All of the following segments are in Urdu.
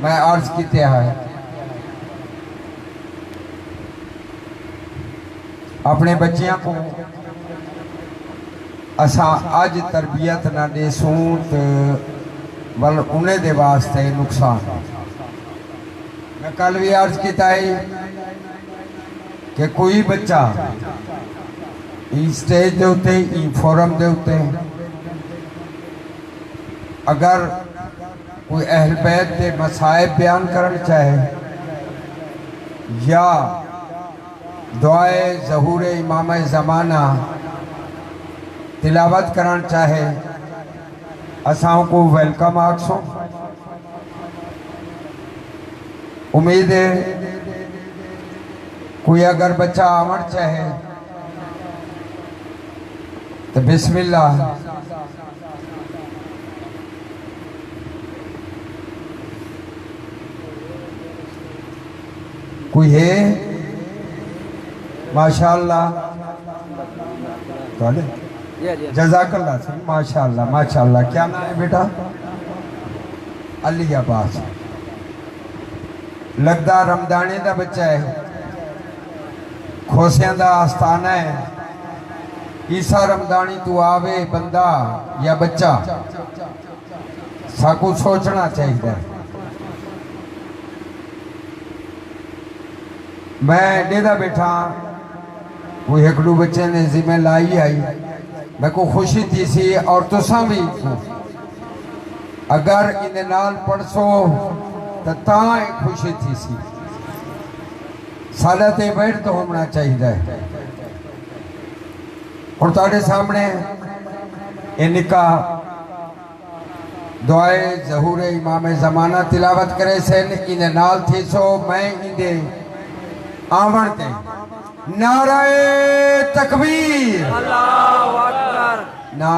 میں عرض کیتے ہیں اپنے بچیاں کو اساں آج تربیت نہ دے سونت بل انہیں دے واسطے نقصان میں کل بھی عرض کیتا ہے کہ کوئی بچہ اسٹیج دے ہوتے فورم دے ہوتے اگر کوئی اہل بیت دے مسائب بیان کرنا چاہے یا دعائے ظہور امام زمانہ تلاوت کرنا چاہے اساں کو ویلکم آکسو امید ہے کوئی اگر بچہ آمر چاہے تو بسم اللہ کوئی ہے ماشاءاللہ جزاک اللہ سے ماشاءاللہ ماشاءاللہ کیا نام ہے بیٹا علی عباس لگدا رمضانے دا بچہ ہے کھوسیاں دا آستانہ ہے عیسیٰ رمضانی تو آوے بندہ یا بچہ ساکو سوچنا چاہیے میں ڈیدہ بیٹھا وہ ہکڑو بچے نے ذمہ لائی آئی میں کو خوشی تھی سی اور تو بھی اگر انہیں نال پڑھسو تو تاں خوشی تھی سی سالت بیٹھ تو ہونا چاہیے اور تاڑے سامنے یہ نکاح دعائے ظہور امام زمانہ تلاوت کرے سن انہیں نال تھی سو میں انہیں آمن دے نعرہ تکبیر اللہ اکبر نا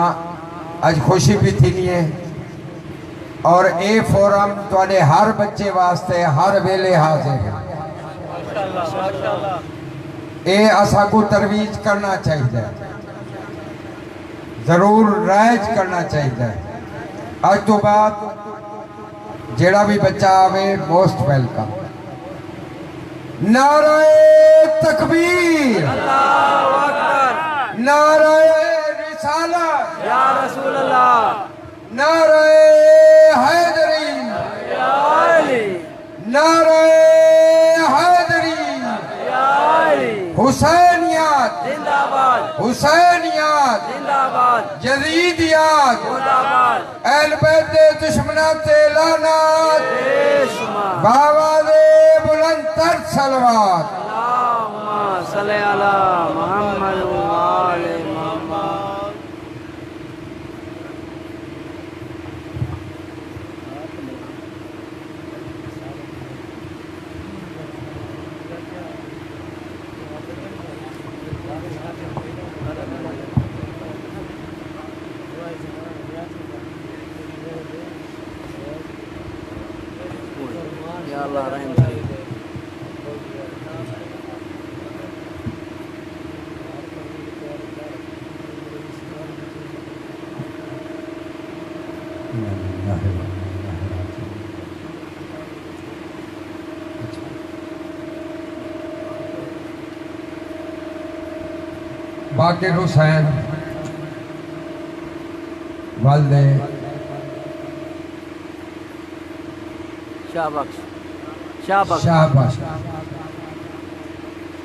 آج خوشی بھی تھی نہیں ہے اور اے فورم توڑے ہر بچے واسطے ہر ویلے حاضر ہے اے اسا کو ترویج کرنا چاہیے ضرور رائج کرنا چاہیے آج تو بعد جیڑا بھی بچہ آوے موسٹ ویلکم نعرہ تکبیر اللہ اکبر نعرہ رسالت یا رسول اللہ نعرہ حیدری یا علی نعرہ حیدری یا علی حسینیات زندہ باد حسینیات زندہ باد یزیدیات زندہ باد اہل بیت دشمنات لعنات بے شمار بآواز بلند تر صلوات اللہم صلی علی محمد و آل محمد یا اللہ رحم کرے باقر حسین والد شاہ بخش شاہ بخش شاہ بخش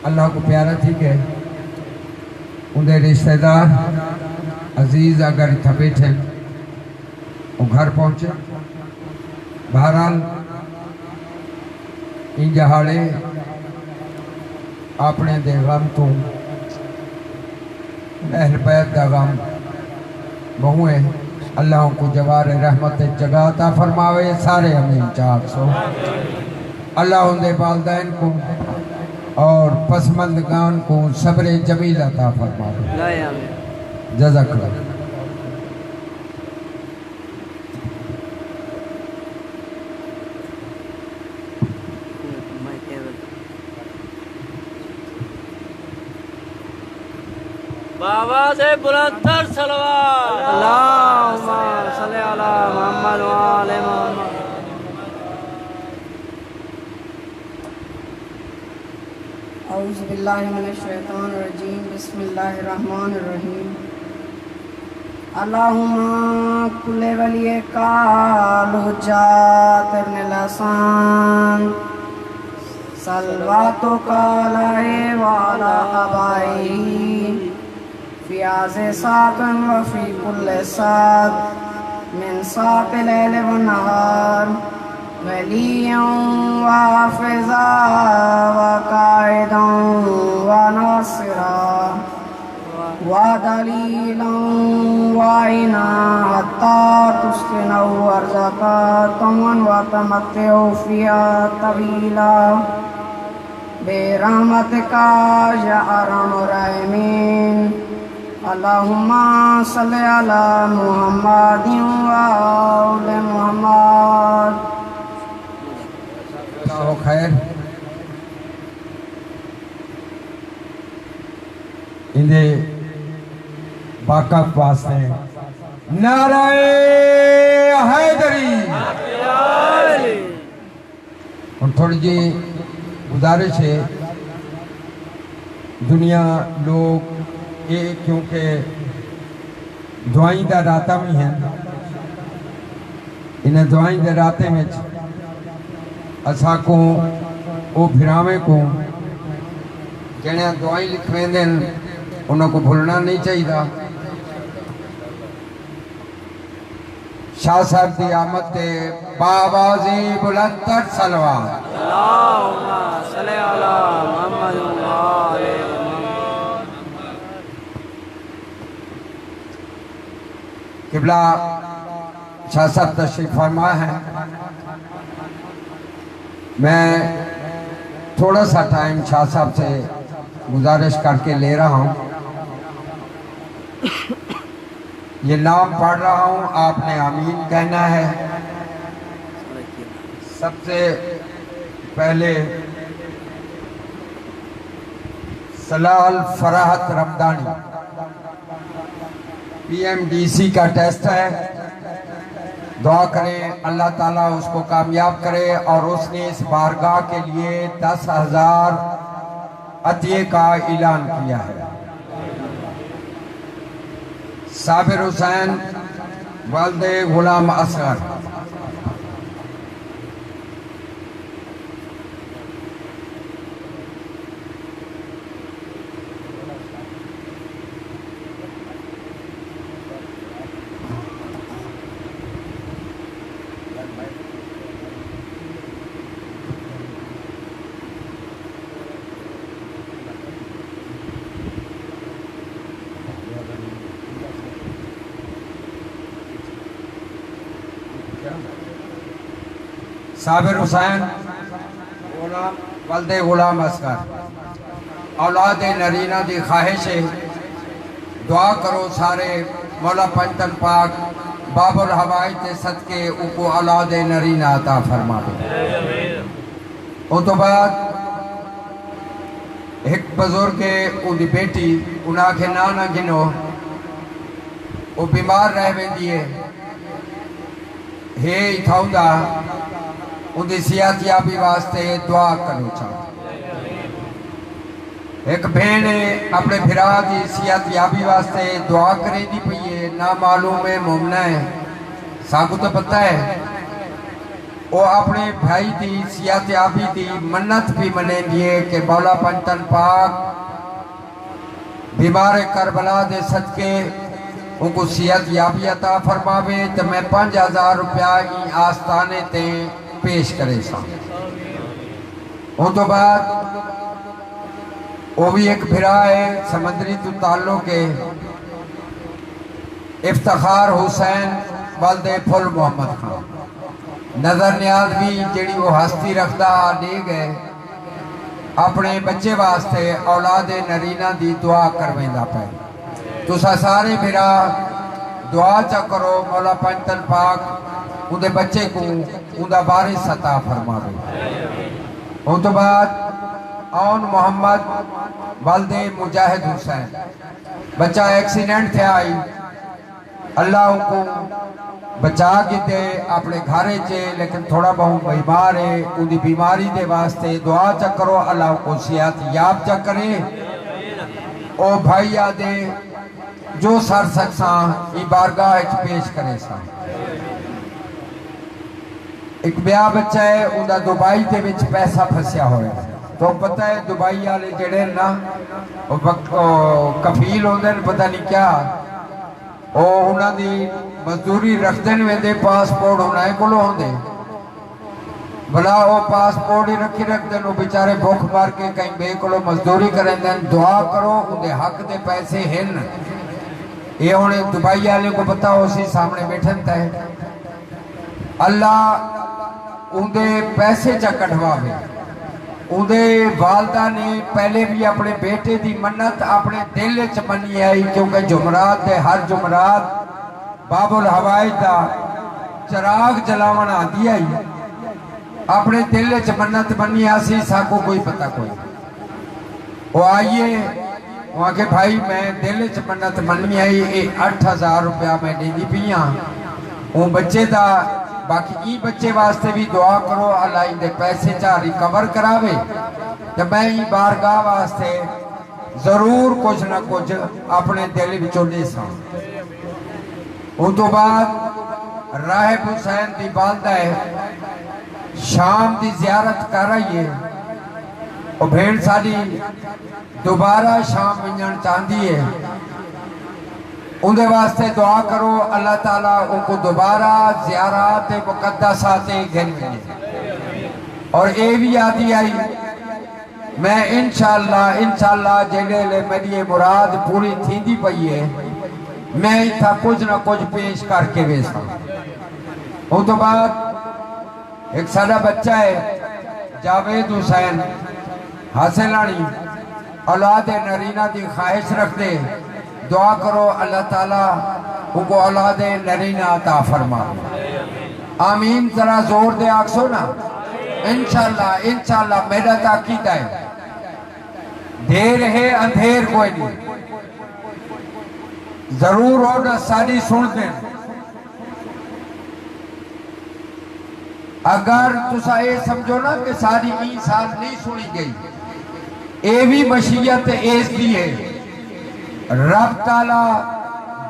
اللہ کو پیارا تھی کہ انہیں رشتہ دار عزیز اگر اتھا بیٹھے وہ گھر پہنچے بہرحال ان جہاڑے اپنے دے غم تو اہل بیت دا غم بہوئے اللہ کو جوار رحمت جگہ عطا فرماوے سارے امین چاک سو اللہ ان دے والدین کو اور پسمندگان کو صبر جمیل عطا فرماوے لائے آمین جزاک اللہ بابا سے بلند تر صلوات اللہم صلی علی محمد و آل محمد اعوذ باللہ من الشیطان الرجیم بسم اللہ الرحمن الرحیم اللہم کل ولی کال حجات ابن الحسن صلواتو کالہ وعلا آبائی فی آز ساکن وفی کل ساک من ساک لیل و نہار ولیاں وحافظا وقائدا وناصرا ودلیلا وعینا حتی تسکنوا ارزقاکم وتمتعوا فیہا طویلا برحمتک یا ارحم الراحمین اللہم صلی علی محمد وآل محمد. اللہ خیر. اندے باقاق واسطے نعرہ حیدری. اور تھوڑی جی گزارش ہے دنیا لوگ یہ کیونکہ دعائیں دا راتہ میں ہیں انہیں دعائیں دا راتے میں اسا کو او بھرامے کو جنہیں دعائیں لکھویں دیں انہوں کو بھولنا نہیں چاہیے. شاہ صاحب دی آمد تے بابازی بلندر صلوات. اللہم صلی علی محمد وآل محمد. قبلہ شاہ صاحب تشریف فرما ہے. میں تھوڑا سا ٹائم شاہ صاحب سے گزارش کر کے لے رہا ہوں. یہ نام پڑھ رہا ہوں آپ نے آمین کہنا ہے. سب سے پہلے سلال فراحت رمضانی PMDC کا ٹیسٹ ہے. دعا کریں اللہ تعالیٰ اس کو کامیاب کرے اور اس نے اس بارگاہ کے لیے 10,000 عطیے کا اعلان کیا ہے. صابر حسین والد غلام اصغر. صابر حسین والد غلام اصغر. اولاد نرینہ دی خواہش ہے دعا کرو سارے مولا پنجتن پاک باب الحوائج تے صدقے اوکو اولاد نرینہ عطا فرما دے. ان تو بعد ایک بزرگ ان دی بیٹی انہاں کے نانا گنو وہ بیمار رہ میں دیئے ہے اتھاؤں دا ان دی صحتیابی واسطے دعا کرو چاہو. ایک بہن اپنے بھرا دی صحتیابی واسطے دعا کریں دی پئیے نا معلوم ہے مومنہ ہے ساکو تو پتہ ہے وہ اپنے بھائی دی صحتیابی دی منت بھی منیں دیئے کہ مولا پنجتن پاک بیمار کربلا دے صدقے ان کو صحتیابی عطا فرماوے تو میں 5,000 روپیہ ہی آستانے تے پیش کرے سا. ان تو بعد وہ بھی ایک بھرا ہے سمندری تو تعلق ہے افتخار حسین والد پھل محمد خان. نظر نیاز بھی جڑی وہ ہستی رکھتا دے گئے اپنے بچے واسطے اولاد نرینہ دی دعا کرویں دا پہ. تو سارے بھرا دعا چا کرو مولا پنجتن پاک ان دے بچے کو ان دا وارث عطا فرما دے. ان تو بعد آن محمد والد مجاہد حسین بچہ ایکسیڈنٹ تھے آئی اللہ ان کو بچا کے دے اپنے گھرے چے، لیکن تھوڑا بہت بیمار ہے، ان دی بیماری دے واسطے دعا چا کرو، اللہ کو صحت یاب چا کرے۔ او بھائی آدے جو سر سکساں ای بارگاہ اچ پیش کرے ساں۔ ایک بیا بچہ ہے، انہا دبائی دے وچ پیسہ پھسیا ہوئے، تو پتہ ہے دبائی آلے جڑے نا کفیل ہوندے نے پتہ نہیں کیا، انہاں دی مزدوری رکھ دن میں دے پاسپورٹ ہونا ہے کلو ہوندے، بلا وہ پاسپورٹ ہی رکھ دن، وہ بیچارے بھوک مار کے کہیں بے کلو مزدوری کریں دن، دعا کرو ان دے حق دے پیسے ہن۔ یہ انہیں دبائی آلے کو پتا ہو سی سامنے بیٹھن تے اللہ ان دے پیسے چا کٹھوا بے۔ ان دے والدہ نے پہلے بھی اپنے بیٹے دی منت اپنے دل چ منی آئی، کیونکہ جمعرات دے ہر جمعرات باب الحوائج دا چراغ جلاوان آدھی آئی، اپنے دل چ منت منی آسی، ساکو کوئی پتہ کوئی۔ وہ آئیے وہاں کے بھائی میں دل چ منت منی آئی، 8,000 روپیہ میں دے دی پیاں، وہ بچے دا باقی ای بچے واسطے بھی دعا کرو، اللہ ان دے پیسے چاہ ریکور کراوے، کہ میں ای بارگاہ واسطے ضرور کچھ نہ کچھ اپنے دل بچوں دے ساں۔ ان تو بعد راہب حسین دی والدہ ہے شام دی زیارت کر رہی ہے، اور بھیڑ سالی دوبارہ شام منجن چاندی ہے، ان دے واسطے دعا کرو اللہ تعالیٰ ان کو دوبارہ زیارات مقدسات گھن ملے۔ اور اے بھی آدھی آئی میں انشاءاللہ جیلے لے میری مراد پوری تھی دی پئی ہے، میں تھا کچھ نہ کچھ پیش کر کے ویسا۔ ان تو بعد ایک سادہ بچہ ہے جاوید حسین حاصلانی، اولاد نرینہ دی خواہش رکھ دے، دعا کرو اللہ تعالیٰ ان کو اولاد نرینہ عطا فرما۔ آمین، ذرا زور دے آکسو نا، انشاءاللہ میرا تاکید ہے، دیر ہے اندھیر کوئی نہیں، ضرور ہونا ساری سن دیں۔ اگر تسا اے سمجھو نا کہ ساری ای سال نہیں سنی گئی، اے بھی مشیت ایس دی ہے، رب تعالیٰ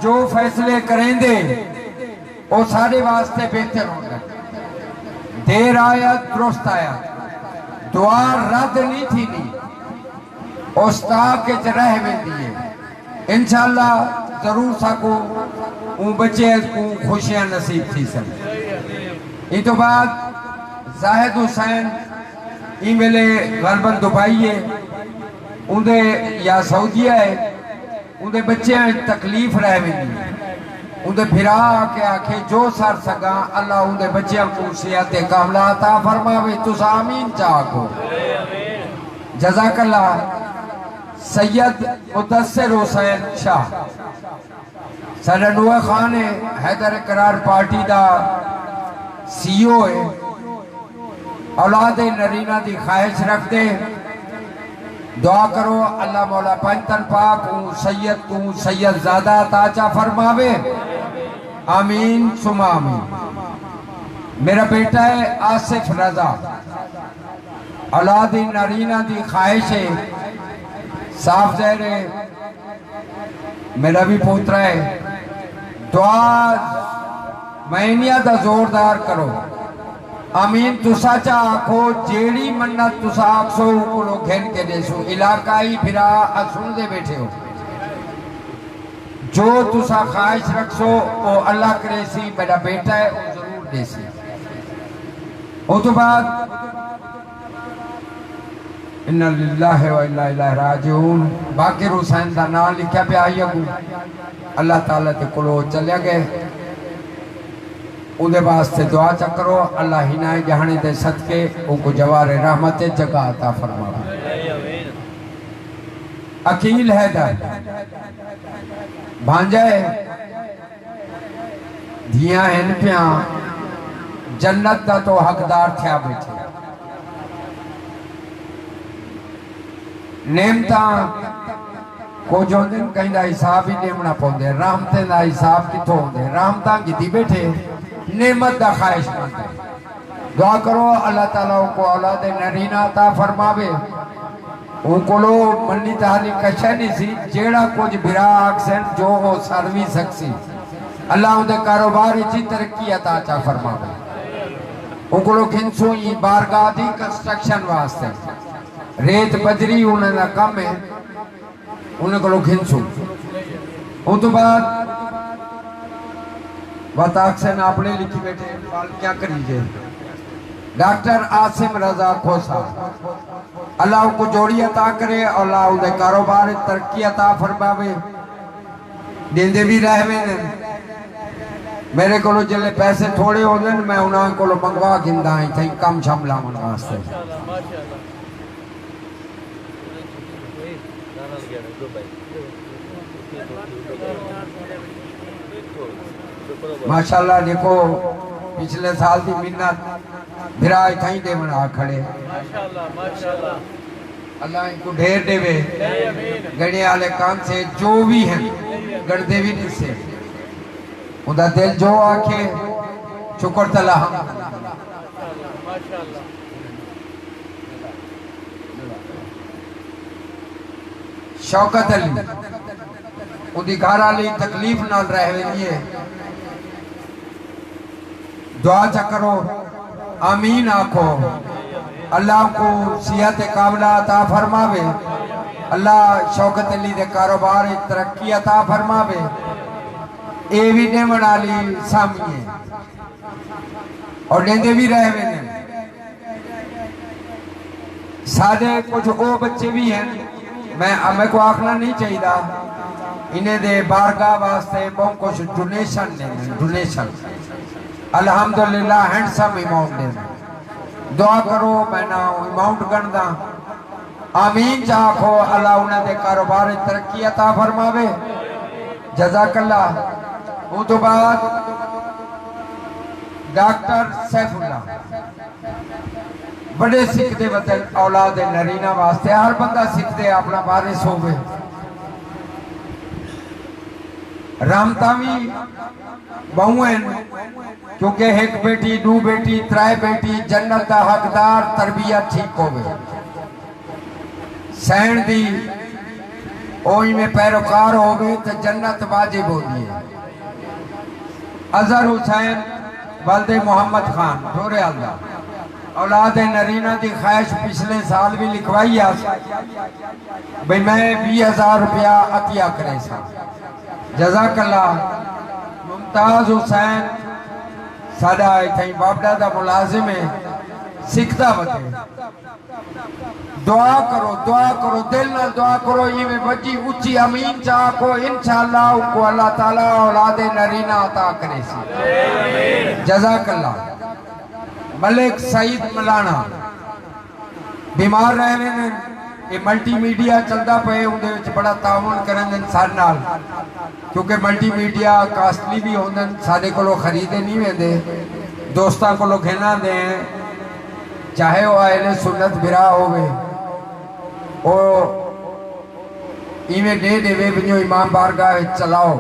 جو فیصلے کریں دے وہ سارے واسطے بہتر ہوں گے۔ دیر آیا درست آیا، دعا رد نہیں تھی نہیں، استاق کے جرح میں دیئے، انشاءاللہ ضرور ساکو ان بچے کو خوشیاں نصیب تھی سن۔ یہ تو بعد زاہد حسین ای ملے غربن دبائی ہے، ان دے یا سعودیہ ہے، ان دے بچے تکلیف رہ میں دی، ان دے بھرا کے آکھے جو سر سگا اللہ ان دے بچے کو صحت کاملہ عطا فرماوے، تس آمین چاہو۔ جزاک اللہ۔ سید مدثر حسین شاہ سر نوح خان حیدر قرار پارٹی دا CEO ہے، اولاد نرینہ دی خواہش رکھ دے، دعا کرو اللہ مولا پنجتن پاک سید زادہ تاچہ فرماوے، آمین ثم آمین۔ میرا بیٹا ہے آصف رضا، اولاد نرینہ دی خواہش ہے، صاف ظاہر ہے میرا بھی پوترا ہے، دعا مہینیہ دا زوردار کرو، آمین۔ تسا چاہ آکھو جیڑی منت تسا آکسو کلو گھن کے دیسو، علاقائی پھرا سن دے بیٹھے ہو، جو تسا خواہش رکھسو وہ اللہ کرے سی، میرا بیٹا ہے وہ ضرور دے سی۔ وہ تو بعد انہا للہ و انہا الہ راجعون، باقر حسین دا نام لکھا پہ آئی اگو، اللہ تعالیٰ تے کلو چلے گئے، ان دے واسطے دعا چکرو اللہ ہنائے جہانے دے صدقے ان کو جوار رحمت جگہ عطا فرما۔ عقیل حیدر بھانجائے دھیاں ہن پیاں جنت دا تو حقدار تھیا بیٹھے، نعمتاں کو جو دن کہیں دا حساب ہی نعمنا پہن دے، رحمتیں دا حساب کی تو ہوں دے، رحمتاں کی دی بیٹھے نعمت دا خواہش مند ہے. دعا کرو اللہ تعالیٰ کو اولاد نرینہ عطا فرماوے. ان کو لو منی تحالی کشہ نہیں سی جیڑا کچھ برا آکسن جو ہو سروی سکسی. اللہ ان دے کاروبار اچھی ترقی عطا چا فرماوے. ان کو لو گھنسوں یہ بارگاہ دی کنسٹرکشن واسطے ریت بجری انہیں نہ کم ہے انہیں کو لو گھنسوں. ان تو بعد بات آکسن اپنے لکھی بیٹھے فال کیا کریجئے. ڈاکٹر عاصم رضا کھوسا اللہ ان کو جوڑی عطا کرے. اللہ ان دے کاروبار ترقی عطا فرماوے. دیندے بھی رہ میں میرے کو جلے پیسے تھوڑے ہو دیں میں انہیں کو منگوا گندہ آئی تھا کم شاملہ منگوا سے. ماشاءاللہ دیکھو پچھلے سال دی منت بھرائی تھائیں دے منا کھڑے. اللہ ان کو ڈھیر دے وے گڑے آلے کان سے جو بھی ہیں گڑ دے بھی نہیں سے خدا دل جو آکھے شکر تلا ہم. شوکت علی ان دی گھر علی تکلیف نہ رہے لیے دعا چکرو آمین آکھو. اللہ کو صحت کاملہ عطا فرماوے. اللہ شوکت علی دے کاروبار ترقی عطا فرماوے. اے بھی نعمت علی سامیے اور نیندے بھی رہے ہوئے نے. سادے کچھ او بچے بھی ہیں میں کو آکھنا نہیں چاہیے دا انہیں دے بارگاہ واسطے بہت کچھ ڈونیشن نے ڈونیشن الحمدللہ ہینڈسم اماؤنٹ دے. دعا کرو میں نہ اماؤنٹ گن دا. آمین چاہو اللہ انہیں دے کاروبار ترقی عطا فرماوے. جزاک اللہ. وہ تو بعد ڈاکٹر سیف اللہ بڑے سکھ دے وطن اولاد نرینہ واسطے ہر بندہ سکھ دے اپنا بارس ہوئے. رامتاوی بہویں کیونکہ ایک بیٹی دو بیٹی ترائے بیٹی جنت دا حقدار تربیت ٹھیک ہوئے. سین دی اوہی میں پیروکار ہوئے تو جنت واجب ہو دیئے. اظہر حسین والد محمد خان دور اللہ اولاد نرینہ دی خواہش پچھلے سال بھی لکھوائی آسا بھئی میں 20,000 روپیہ عطیہ کرے سا. جزاک اللہ. ممتاز حسین سادہ آئی تھیں بابدہ دا ملازم ہے سکھتا بتے. دعا کرو دل نہ دعا کرو یہ میں بچی اچھی امین چاہ کو انشاءاللہ ان کو اللہ تعالیٰ اولاد نرینہ عطا کرے سی. جزاک اللہ. ملک سعید ملانا بیمار رہے ہیں یہ ملٹی میڈیا چلتا پہے اندھے وچ بڑا تعاون کرن انسان نال کیونکہ ملٹی میڈیا کاسٹلی بھی ہوندن سادے کو لوگ خریدے نہیں ویندے دوستان کو لوگ گھنا دیں چاہے وہ اہل سنت برا ہوئے اور ایمیں دے دے وے بنیو امام بارگاہ چلاؤ.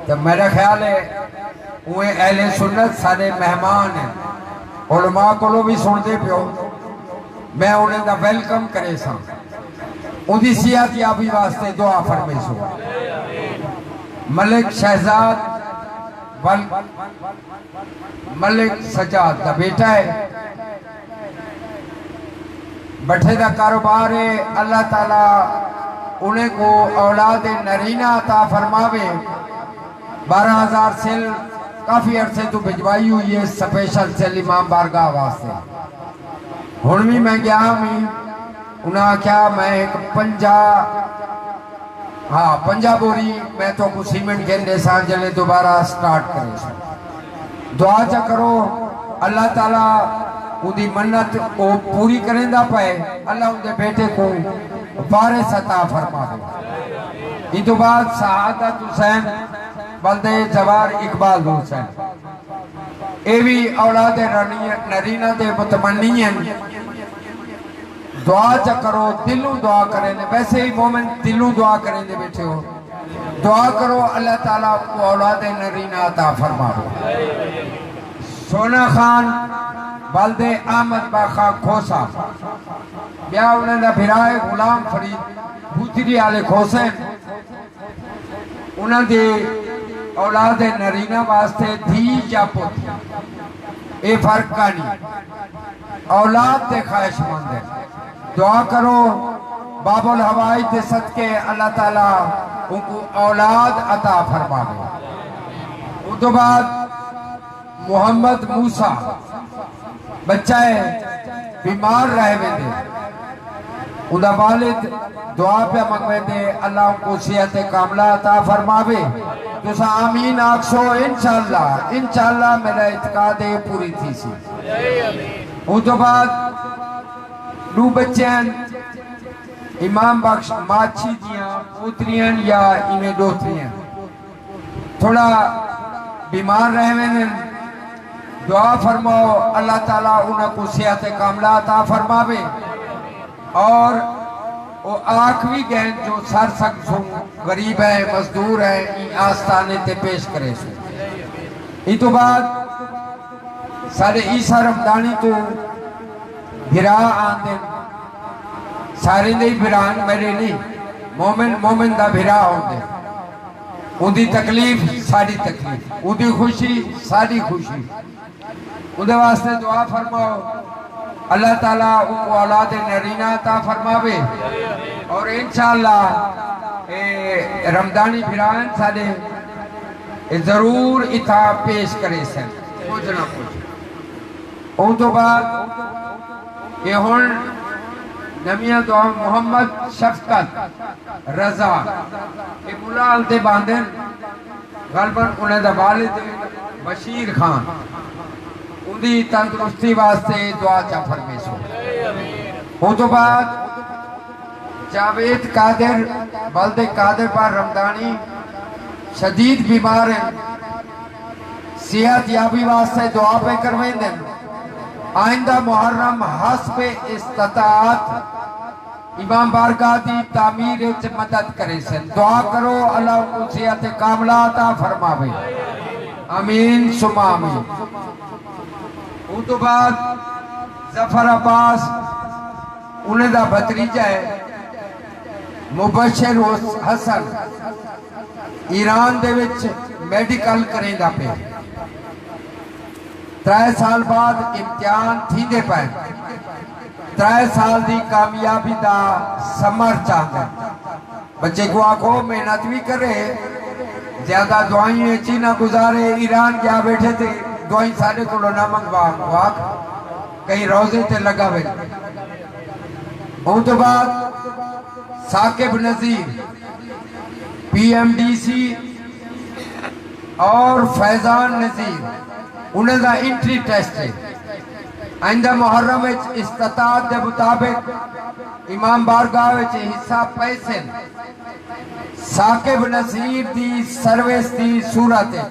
تو میرا خیال ہے وہ اہل سنت سارے مہمان ہیں علماء کو لو بھی سن دے پیو میں انہیں دا ویلکم کرے سا ان دی صحت یابی واسطے دعا فرمے سو. ملک شہزاد ملک سجاد دا بیٹا ہے بٹھے دا کاروبار ہے. اللہ تعالیٰ انہیں کو اولاد نرینہ عطا فرماوے. 12,000 سیل کافی عرصے تو بھجوائی ہوئی ہے سپیشل سیل امام بارگاہ واسطے. ہنوی میں گیا ہمیں انہاں کیا میں ایک 50 بوری میں تو کو سیمنٹ گھندے سان جلے دوبارہ سٹارٹ کرے سا. دعا چا کرو اللہ تعالیٰ ان دی منت کو پوری کریں دا پائے. اللہ ان دے بیٹے کو وارث عطا فرما دے. ان تو بعد سعادت حسین بلدے جوار اقبال حسین اے بھی اولاد نرینہ دے متمنی ہیں. دعا چا کرو دلوں دعا کریں دے ویسے ہی مومن دلوں دعا کریں دے بیٹھے ہو دعا کرو اللہ تعالیٰ کو اولاد نرینہ عطا فرماوے سونا خان والد احمد باخا کھوسا بیا انہیں دا بھرائے غلام فرید بھوتری آلے کھوسے انہیں دے اولاد نرینہ واسطے دھی یا پوت اے فرق کا نہیں اولاد دے خواہش مند ہے دعا کرو باب الہوائی دے صدقے اللہ تعالیٰ ان کو اولاد عطا فرماوے ان تو بعد محمد موسیٰ بچہ ہے بیمار رہے ہوئے دے انہا والد دعا پہ منگوے دے اللہ ان کو صحت کاملہ عطا فرماوے تو سا آمین آکسو انشاءاللہ میرا اعتقاد پوری تھی سی ان تو بعد نو بچے ہیں امام بخش ماچھی دیاں پوتریاں یا انہیں دوتریاں تھوڑا بیمار رہے ہوئے دعا فرماؤ اللہ تعالیٰ انہیں کو صحت کاملہ عطا فرماوے اور وہ آنکھ بھی گئے جو سر سک سن غریب ہے مزدور ہے این آستانے تے پیش کرے سن این تو بعد سارے عیسیٰ رمضانی تو بھرا آندن سارے نہیں بھران میرے نہیں مومن دا بھرا ہوندے ان دی تکلیف ساری تکلیف ان دی خوشی ساری خوشی ان دے واسطے دعا فرماؤ اللہ تعالیٰ ان کو اولاد نرینہ عطا فرماوے اور انشاءاللہ رمضانی بھران سارے ضرور اتھا پیش کرے سن کچھ نہ کچھ ان تو بعد یہ ہون نمیہ دعا محمد شفقت رضا یہ ملال دے باندن غالباً انہیں دا والد بشیر خان ان دی تندرستی واسطے دعا چا فرمے سو ان تو بعد جاوید قادر والد قادر پر رمضانی شدید بیمار ہیں صحت یابی واسطے دعا پہ کرویں دن آئندہ محرم حسب استطاعت امام بارگاہ دی تعمیر اچھ مدد کرے سن دعا کرو اللہ کو صحت کاملہ عطا فرماوے آمین ثم آمین ان تو بعد ظفر عباس انہیں دا بھتریجہ ہے مبشر حسن ایران دے وچ میڈیکل کریں دا پہ 3 سال بعد امتحان تھی دے پائیں 3 سال دی کامیابی دا سمر چاہتا ہے بچے کو آنکھوں محنت بھی کرے زیادہ دعائیں چینہ گزارے ایران کیا بیٹھے تھے دعائیں سارے کو نہ منگوا کہیں روزے تے لگا بیٹھے ان تو بعد Saqib Nazir P M D C اور فیضان نذیر انہیں دا انٹری ٹیسٹ ہے آئندہ محرم استطاعت دے مطابق امام بارگاہ حصہ پیسے ثاقب نذیر دی سروس دی صورت ہے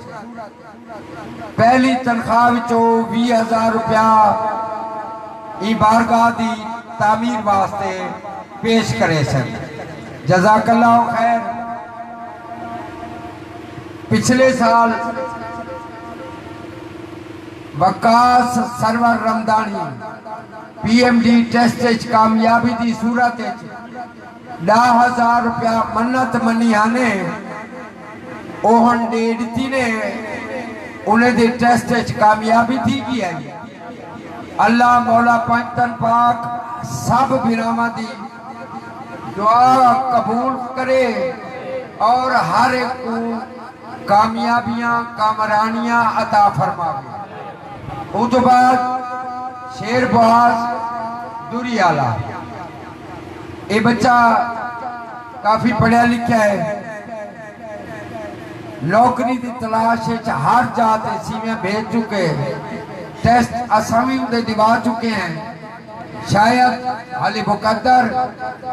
پہلی تنخواہ وچوں 20,000 روپیہ ای بارگاہ دی تعمیر واسطے پیش کرے سن جزاک اللہ خیر پچھلے سال وقاص سرور رمضانی پی ایم ڈی ٹیسٹ کامیابی دی صورت 10,000 روپیہ منت منی آنے اوہن ڈیڑتی نے انہیں دی ٹیسٹ کامیابی تھی کی ہے اللہ مولا پنجتن پاک سب بھرامہ دی دعا قبول کرے اور ہر ایک کو کامیابیاں کامرانیاں عطا فرماوے ان تو بعد شیر بہاز دوری آلہ یہ بچہ کافی پڑھیا لکھا ہے نوکری دی تلاش ہر جاتے سیمیاں بھیج چکے ٹیسٹ اسامی اندے دیوا چکے ہیں شاید حالی مقدر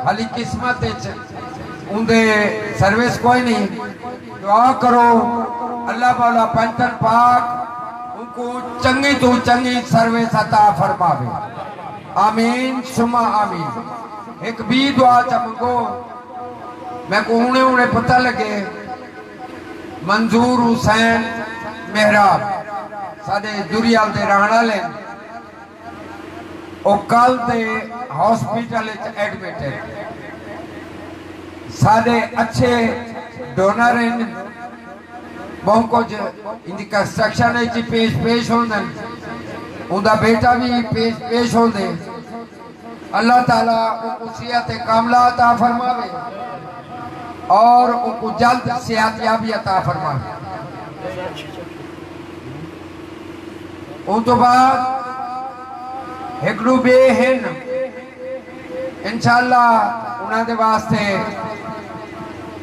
حالی قسمت اندے سروس کوئی نہیں دعا کرو اللہ مولا پنجتن پاک ان کو چنگی تو چنگی سروس عطا فرماوے آمین ثم آمین ایک بھی دعا چمکو میں کو انہیں پتہ لگے منظور حسین محراب سارے دریال دے رہن والے او کل دے ہاسپٹل وچ ایڈمٹ ہے سارے اچھے ڈونر ہیں بہت کچھ ان کی کنسٹرکشن پیش ہوندے ان دا بیٹا بھی پیش ہوندے اللہ تعالیٰ ان کو صحت کاملہ عطا فرماوے اور ان کو جلد صحت یابی عطا فرماوے ان تو بعد ہکڑو بے ہیں انشاءاللہ انہاں دے واسطے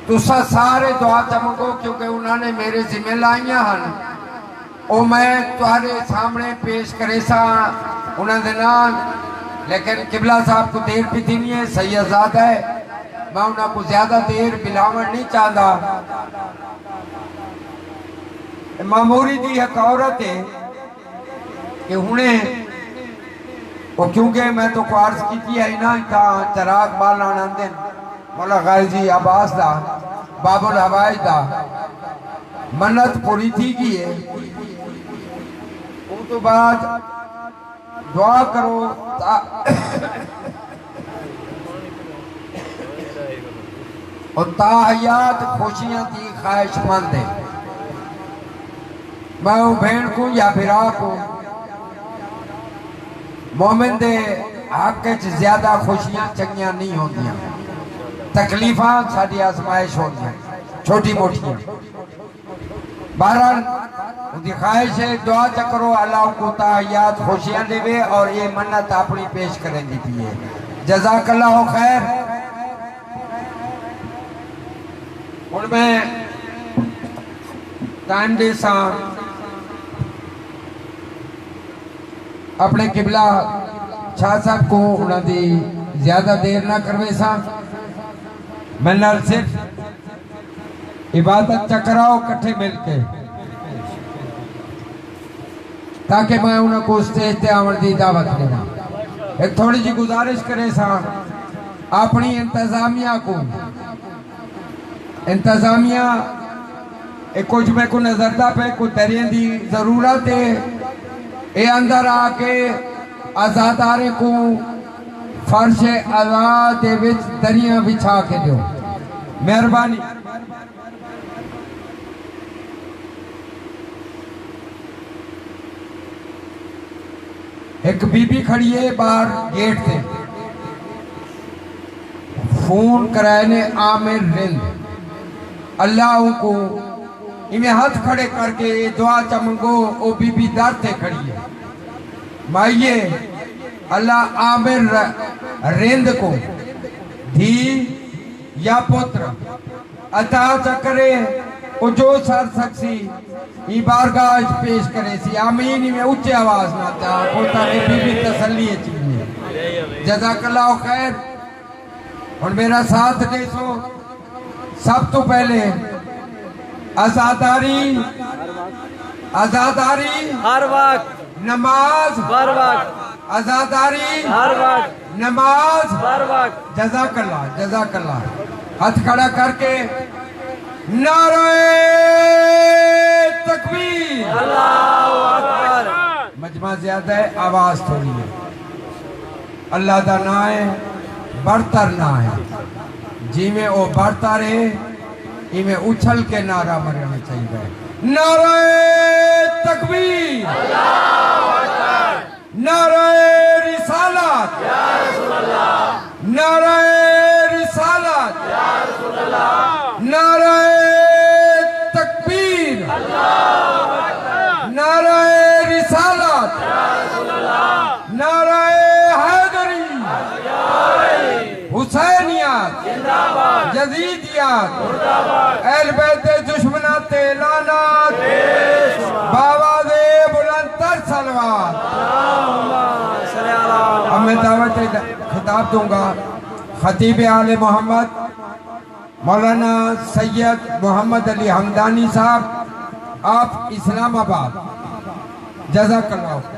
تُسا سارے دعا چمکو کیونکہ انہوں نے میرے ذمہ لائیاں ہن او میں تمہارے سامنے پیش کرے سا انہوں نے نام لیکن قبلہ صاحب کو دیر بھی نہیں ہے سید زادہ ہے میں انہوں کو زیادہ دیر بلاون نہیں چاہتا معموری دی ایک عورت ہے کہ انہیں وہ کیونکہ میں تو عرض کی تھی ہے نا چراغ بالانا دن مولا غازی عباس دا باب الحوائج دا منت پوری تھی کی ہے ان تو بعد دعا کرو اور تاحیات خوشیاں تھی خواہش مند ہے میں ہوں بہن کو یا بھرا کو مومن دے حق چ زیادہ خوشیاں چنگیاں نہیں ہوندیاں تکلیفاں ساری آزمائش ہوندیاں چھوٹی موٹیاں بہرحال ان کی خواہش ہے دعا چکرو اللہ کو تاحیات خوشیاں دے وے اور یہ منت اپنی پیش کریں دی بھی ہے جزاک اللہ خیر اور میں ٹائم دے سا اپنے قبلہ شاہ صاحب کو انہوں دی زیادہ دیر نہ کروے سا میں نال صرف عبادت چکراؤ کٹھے مل کے تاکہ میں انہوں کو اسٹیج تے آمد دی دعوت دینا ایک تھوڑی جی گزارش کرے سا اپنی انتظامیہ کو انتظامیہ ایک کچھ میں کو نظر دا پہ کو ترین دی ضرورت ہے اے اندر آکے آزادارے کو فرش آزاد وچ دریاں بچھا کے دیو مہربانی ایک بی بی کھڑی ہے باہر گیٹ تے فون کرائنے عامر رند اللہ ان کو انہیں ہاتھ کھڑے کر کے دعا چمنگو او بی بی دار تے کھڑی ہے مائیے اللہ عامر رند کو دھی یا پتر عطا چکرے او جو سر سکسی ای بارگاہ پیش کرے سی آمین میں اچھے آواز نہ چاہ کوتا کہ بی بی تسلی چیئے جزاک اللہ خیر اور میرا ساتھ دے سو سب تو پہلے آزاداری ہر وقت نماز ہر وقت آزاداری ہر وقت نماز ہر وقت جزاک اللہ ہاتھ کھڑا کر کے نعرہ تکبیر اللہ اکبر مجمع زیادہ ہے آواز تھوڑی ہے اللہ دا نہ ہے برتر نہ ہے جی میں او بڑھتا رہے ہی میں اچھل کے نعرہ مرنے چاہیے نعرہ تکبیر نعرہ رسالت نعرہ رسالت نعرہ تکبیر نعرہ رسالت نعرہ حیدری حسینیات یزیدیات اہل بیت دشمنات اعلانات باواز بلندتر سلوات اب میں دعوت خطاب دوں گا خطیب آل محمد مولانا سید محمد علی حمدانی صاحب آپ اسلام آباد جزاک اللہ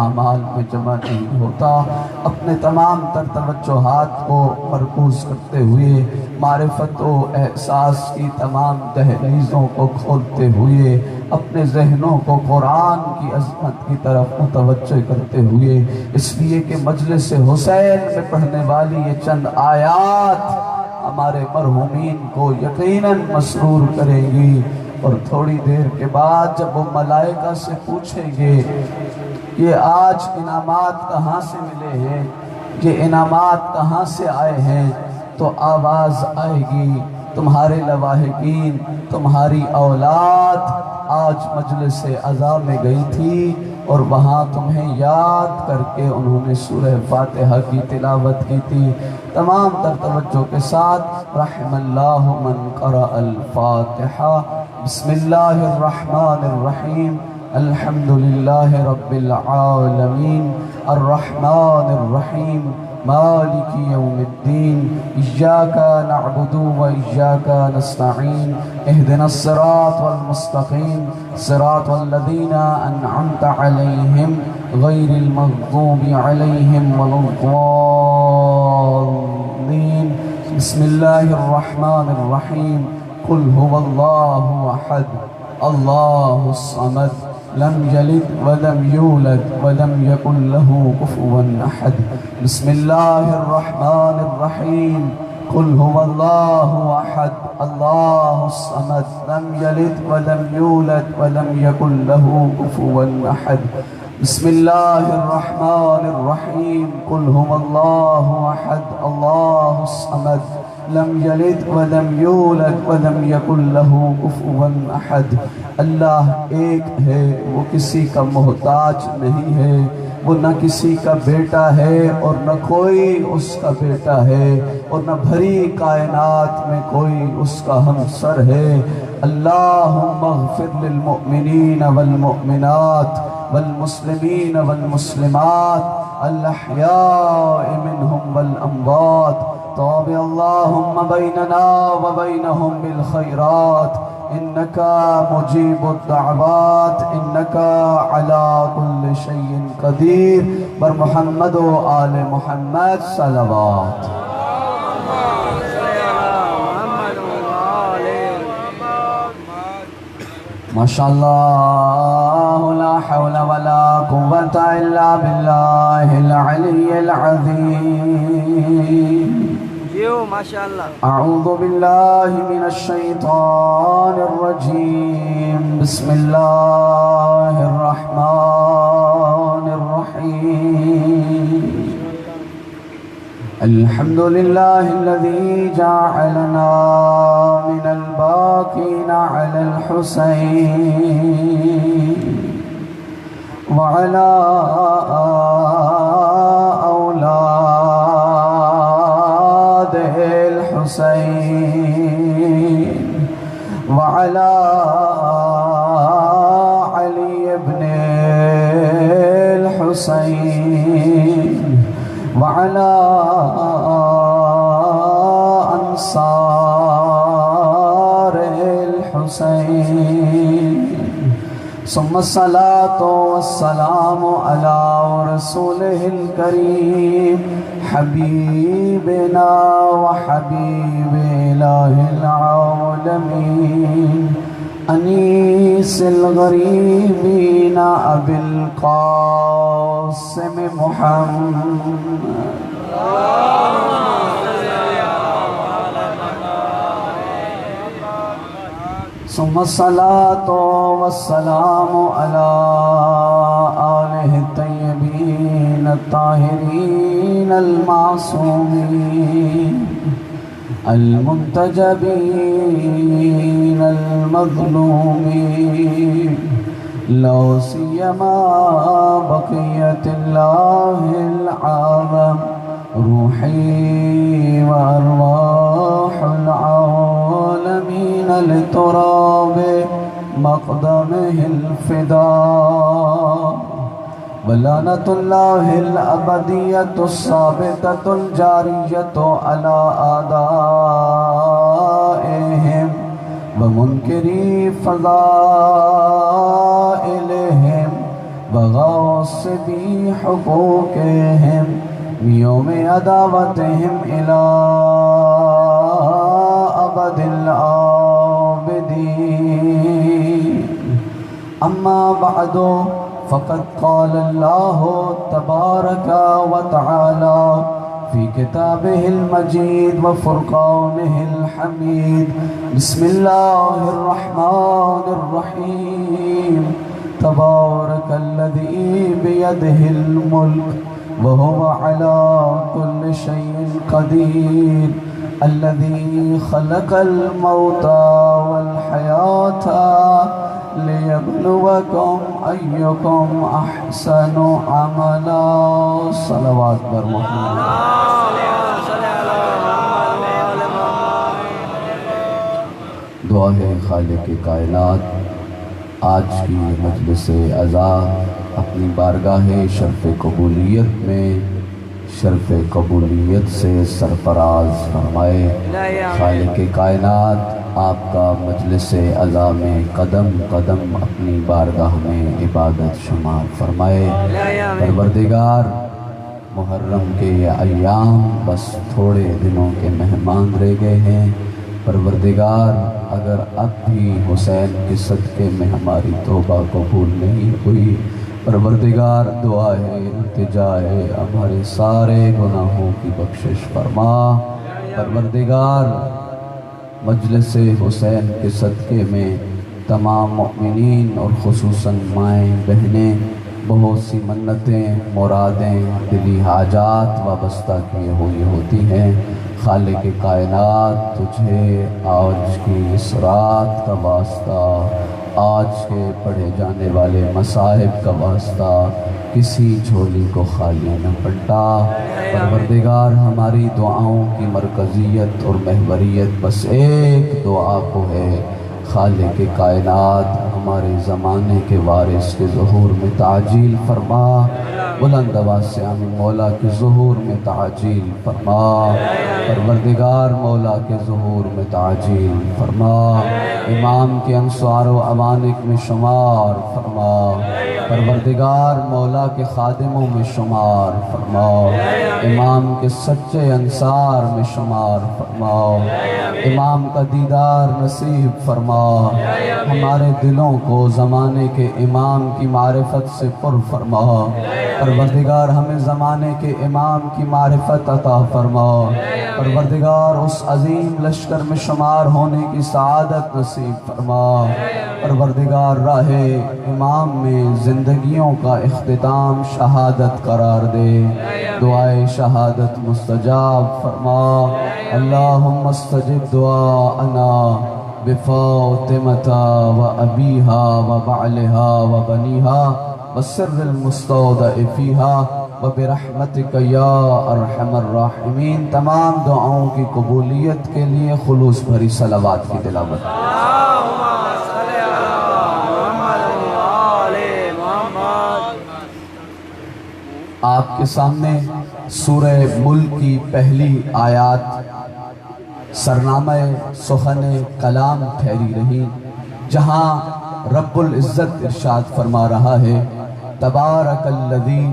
اعمال میں جمع نہیں ہوتا۔ اپنے تمام تر توجہات کو مرکوز کرتے ہوئے، معرفت و احساس کی تمام دہلیزوں کو کھولتے ہوئے، اپنے ذہنوں کو قرآن کی عظمت کی طرف متوجہ کرتے ہوئے، اس لیے کہ مجلس حسین میں پڑھنے والی یہ چند آیات ہمارے مرحومین کو یقیناً مسرور کریں گی، اور تھوڑی دیر کے بعد جب وہ ملائکہ سے پوچھیں گے کہ آج انعامات کہاں سے ملے ہیں، یہ انعامات کہاں سے آئے ہیں، تو آواز آئے گی، تمہارے لواحقین، تمہاری اولاد آج مجلس عزا میں گئی تھی اور وہاں تمہیں یاد کر کے انہوں نے سورہ فاتحہ کی تلاوت کی تھی۔ تمام تر توجہ کے ساتھ رحم اللہ من قرأ الفاتحہ۔ بسم اللہ الرحمن الرحیم، الحمدللہ رب العالمین، الرحمن الرحیم، مالک یوم الدین، ایاک نعبد و ایاک نستعین، اہدنا الصراط المستقیم، صراط الذین انعمت علیہم غیر المغضوب علیہم ولا الضالین۔ بسم اللہ الرحمن الرحیم، قل هو اللہ احد اللہ الصمد لم یلد ولم یولد ولم یکن له کفوا احد۔ بسم اللہ الرحمن الرحیم، قل هو اللہ احد اللہ الصمد لم یلد ولم یولد ولم یکن له کفوا احد۔ بسم اللہ الرحمن الرحیم، قل هو اللہ احد اللہ الصمد لم یلد ولم یولد ولم یکن له کفوا احد۔ اللہ ایک ہے، وہ کسی کا محتاج نہیں ہے، وہ نہ کسی کا بیٹا ہے اور نہ کوئی اس کا بیٹا ہے، اور نہ بھری کائنات میں کوئی اس کا ہمسر ہے۔ اللہم اغفر للمؤمنین والمؤمنات والمسلمین والمسلمات الاحیاء منہم والاموات، طاب اللہم بیننا وبینہم بالخیرات، انکا مجیب الدعوات، انکا علی کل شیء قدیر۔ بر محمد و آل محمد صلوات۔ ماشاءاللہ لا حول ولا قوة الا باللہ العلی العظیم۔ جیو ماشاءاللہ۔ اعوذ باللہ من الشیطان الرجیم، بسم اللہ الرحمن الرحیم۔ الحمدللہ الذی جعلنا من الباقین علی الحسین وعلى أولاد الحسين وعلى علي بن الحسين وعلى أنصار الحسين، ثم الصلاة والسلام على رسوله الكريم حبيبنا وحبيب إله العالمين أنيس الغريبين أبي القاسم محمد ثم الصلاة والسلام على آله الطيبين الطاهرين المعصومين المنتجبين المظلومين، لا سيما بقية الله العظم روحي وأرواح العالمين لتراب مقدمه الفداء، ولعنة الله الأبدية الثابتة الجارية على أعدائهم ومنكري فضائل نواصبي حقوقهم بيوم عداوتهم إلى أبد الآبدين. أما بعد فقد قال الله تبارك وتعالى في كتابه المجيد وفرقانه الحميد. بسم الله الرحمن الرحيم. تبارك الذي بيده الملك وهو على كل شيء قدير. الذي خلق الموت والحياة ليبلوكم أيكم أحسن عملا. صلوات بر محمد. دعا ہے خالق کائنات، آج کی مجلس عزا اپنی بارگاہ شرف قبولیت میں شرف قبولیت سے سرفراز فرمائے. خالق کائنات آپ کا مجلس عزا میں قدم قدم اپنی بارگاہ میں عبادت شمار فرمائے. پروردگار محرم کے یہ ایام بس تھوڑے دنوں کے مہمان رہ گئے ہیں. پروردگار اگر اب بھی حسین کے صدقے میں ہماری توبہ قبول نہیں ہوئی، پروردگار دعا ہے التجا ہے ہمارے سارے گناہوں کی بخشش فرما. پروردگار مجلس حسین کے صدقے میں تمام مؤمنین اور خصوصاً مائیں بہنیں بہت سی منتیں مرادیں دلی حاجات وابستہ کیے ہوئی ہوتی ہیں. خالق کائنات تجھے آج کی اس رات کا واسطہ، آج کے پڑھے جانے والے مصاحب کا واسطہ کسی جھولی کو خالی نہ پلٹا. پروردگار ہماری دعاؤں کی مرکزیت اور محوریت بس ایک دعا کو ہے. خالق کائنات ہمارے زمانے کے وارث کے ظہور میں تعجیل فرما. بلند آواز سے آمین. مولا کے ظہور میں تعجیل فرما. پروردگار مولا کے ظہور میں تعجیل فرما. امام کے انصار و اوانق میں شمار فرما. پروردگار مولا کے خادموں میں شمار فرما. امام کے سچے انصار میں شمار فرما. امام کا دیدار نصیب فرما. ہمارے دلوں کو زمانے کے امام کی معرفت سے پر فرما. پروردگار ہمیں زمانے کے امام کی معرفت عطا فرما. پروردگار اس عظیم لشکر میں شمار ہونے کی سعادت نصیب فرما. پروردگار راہ امام میں زندگیوں کا اختتام شہادت قرار دے. دعائے شہادت مستجاب فرما. اللہم استجب دعاءنا بفاطمة وأبيها وبعلها وبنيها والسر المستودع فيها وبرحمتك یا ارحم الراحمین. تمام دعاؤں کی قبولیت کے لیے خلوص بھری صلوات کی تلاوت. آپ کے سامنے سورہ ملک کی پہلی آیات سرنامہ سخن کلام ٹھہری رہی، جہاں رب العزت ارشاد فرما رہا ہے تبارک الذی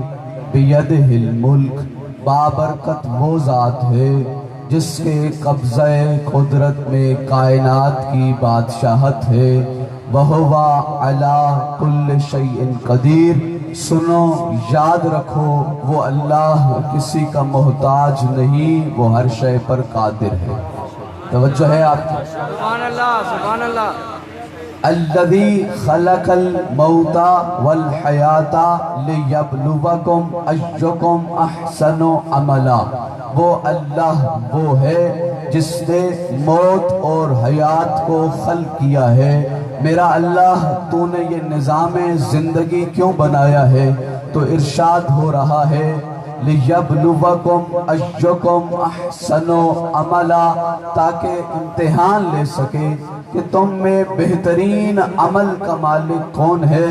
بیدہ الملک. بابرکت وہ ذات ہے جس کے قبضہ قدرت میں کائنات کی بادشاہت ہے. وَهُوَ عَلَىٰ كُلِّ شَيْءٍ قَدِيرٌ. سنو یاد رکھو وہ اللہ کسی کا محتاج نہیں، وہ ہر شے پر قادر ہے. توجہ ہے آپ کی. سبحان اللہ سبحان اللہ. الذی خلق الموت والحیات لیبلوکم ایکم احسن عملا. وہ اللہ وہ ہے جس نے موت اور حیات کو خلق کیا ہے. میرا اللہ تو نے یہ نظام زندگی کیوں بنایا ہے؟ تو ارشاد ہو رہا ہے لیبلوکم ایکم احسن عملا، تاکہ امتحان لے سکے کہ تم میں بہترین عمل کا مالک کون ہے.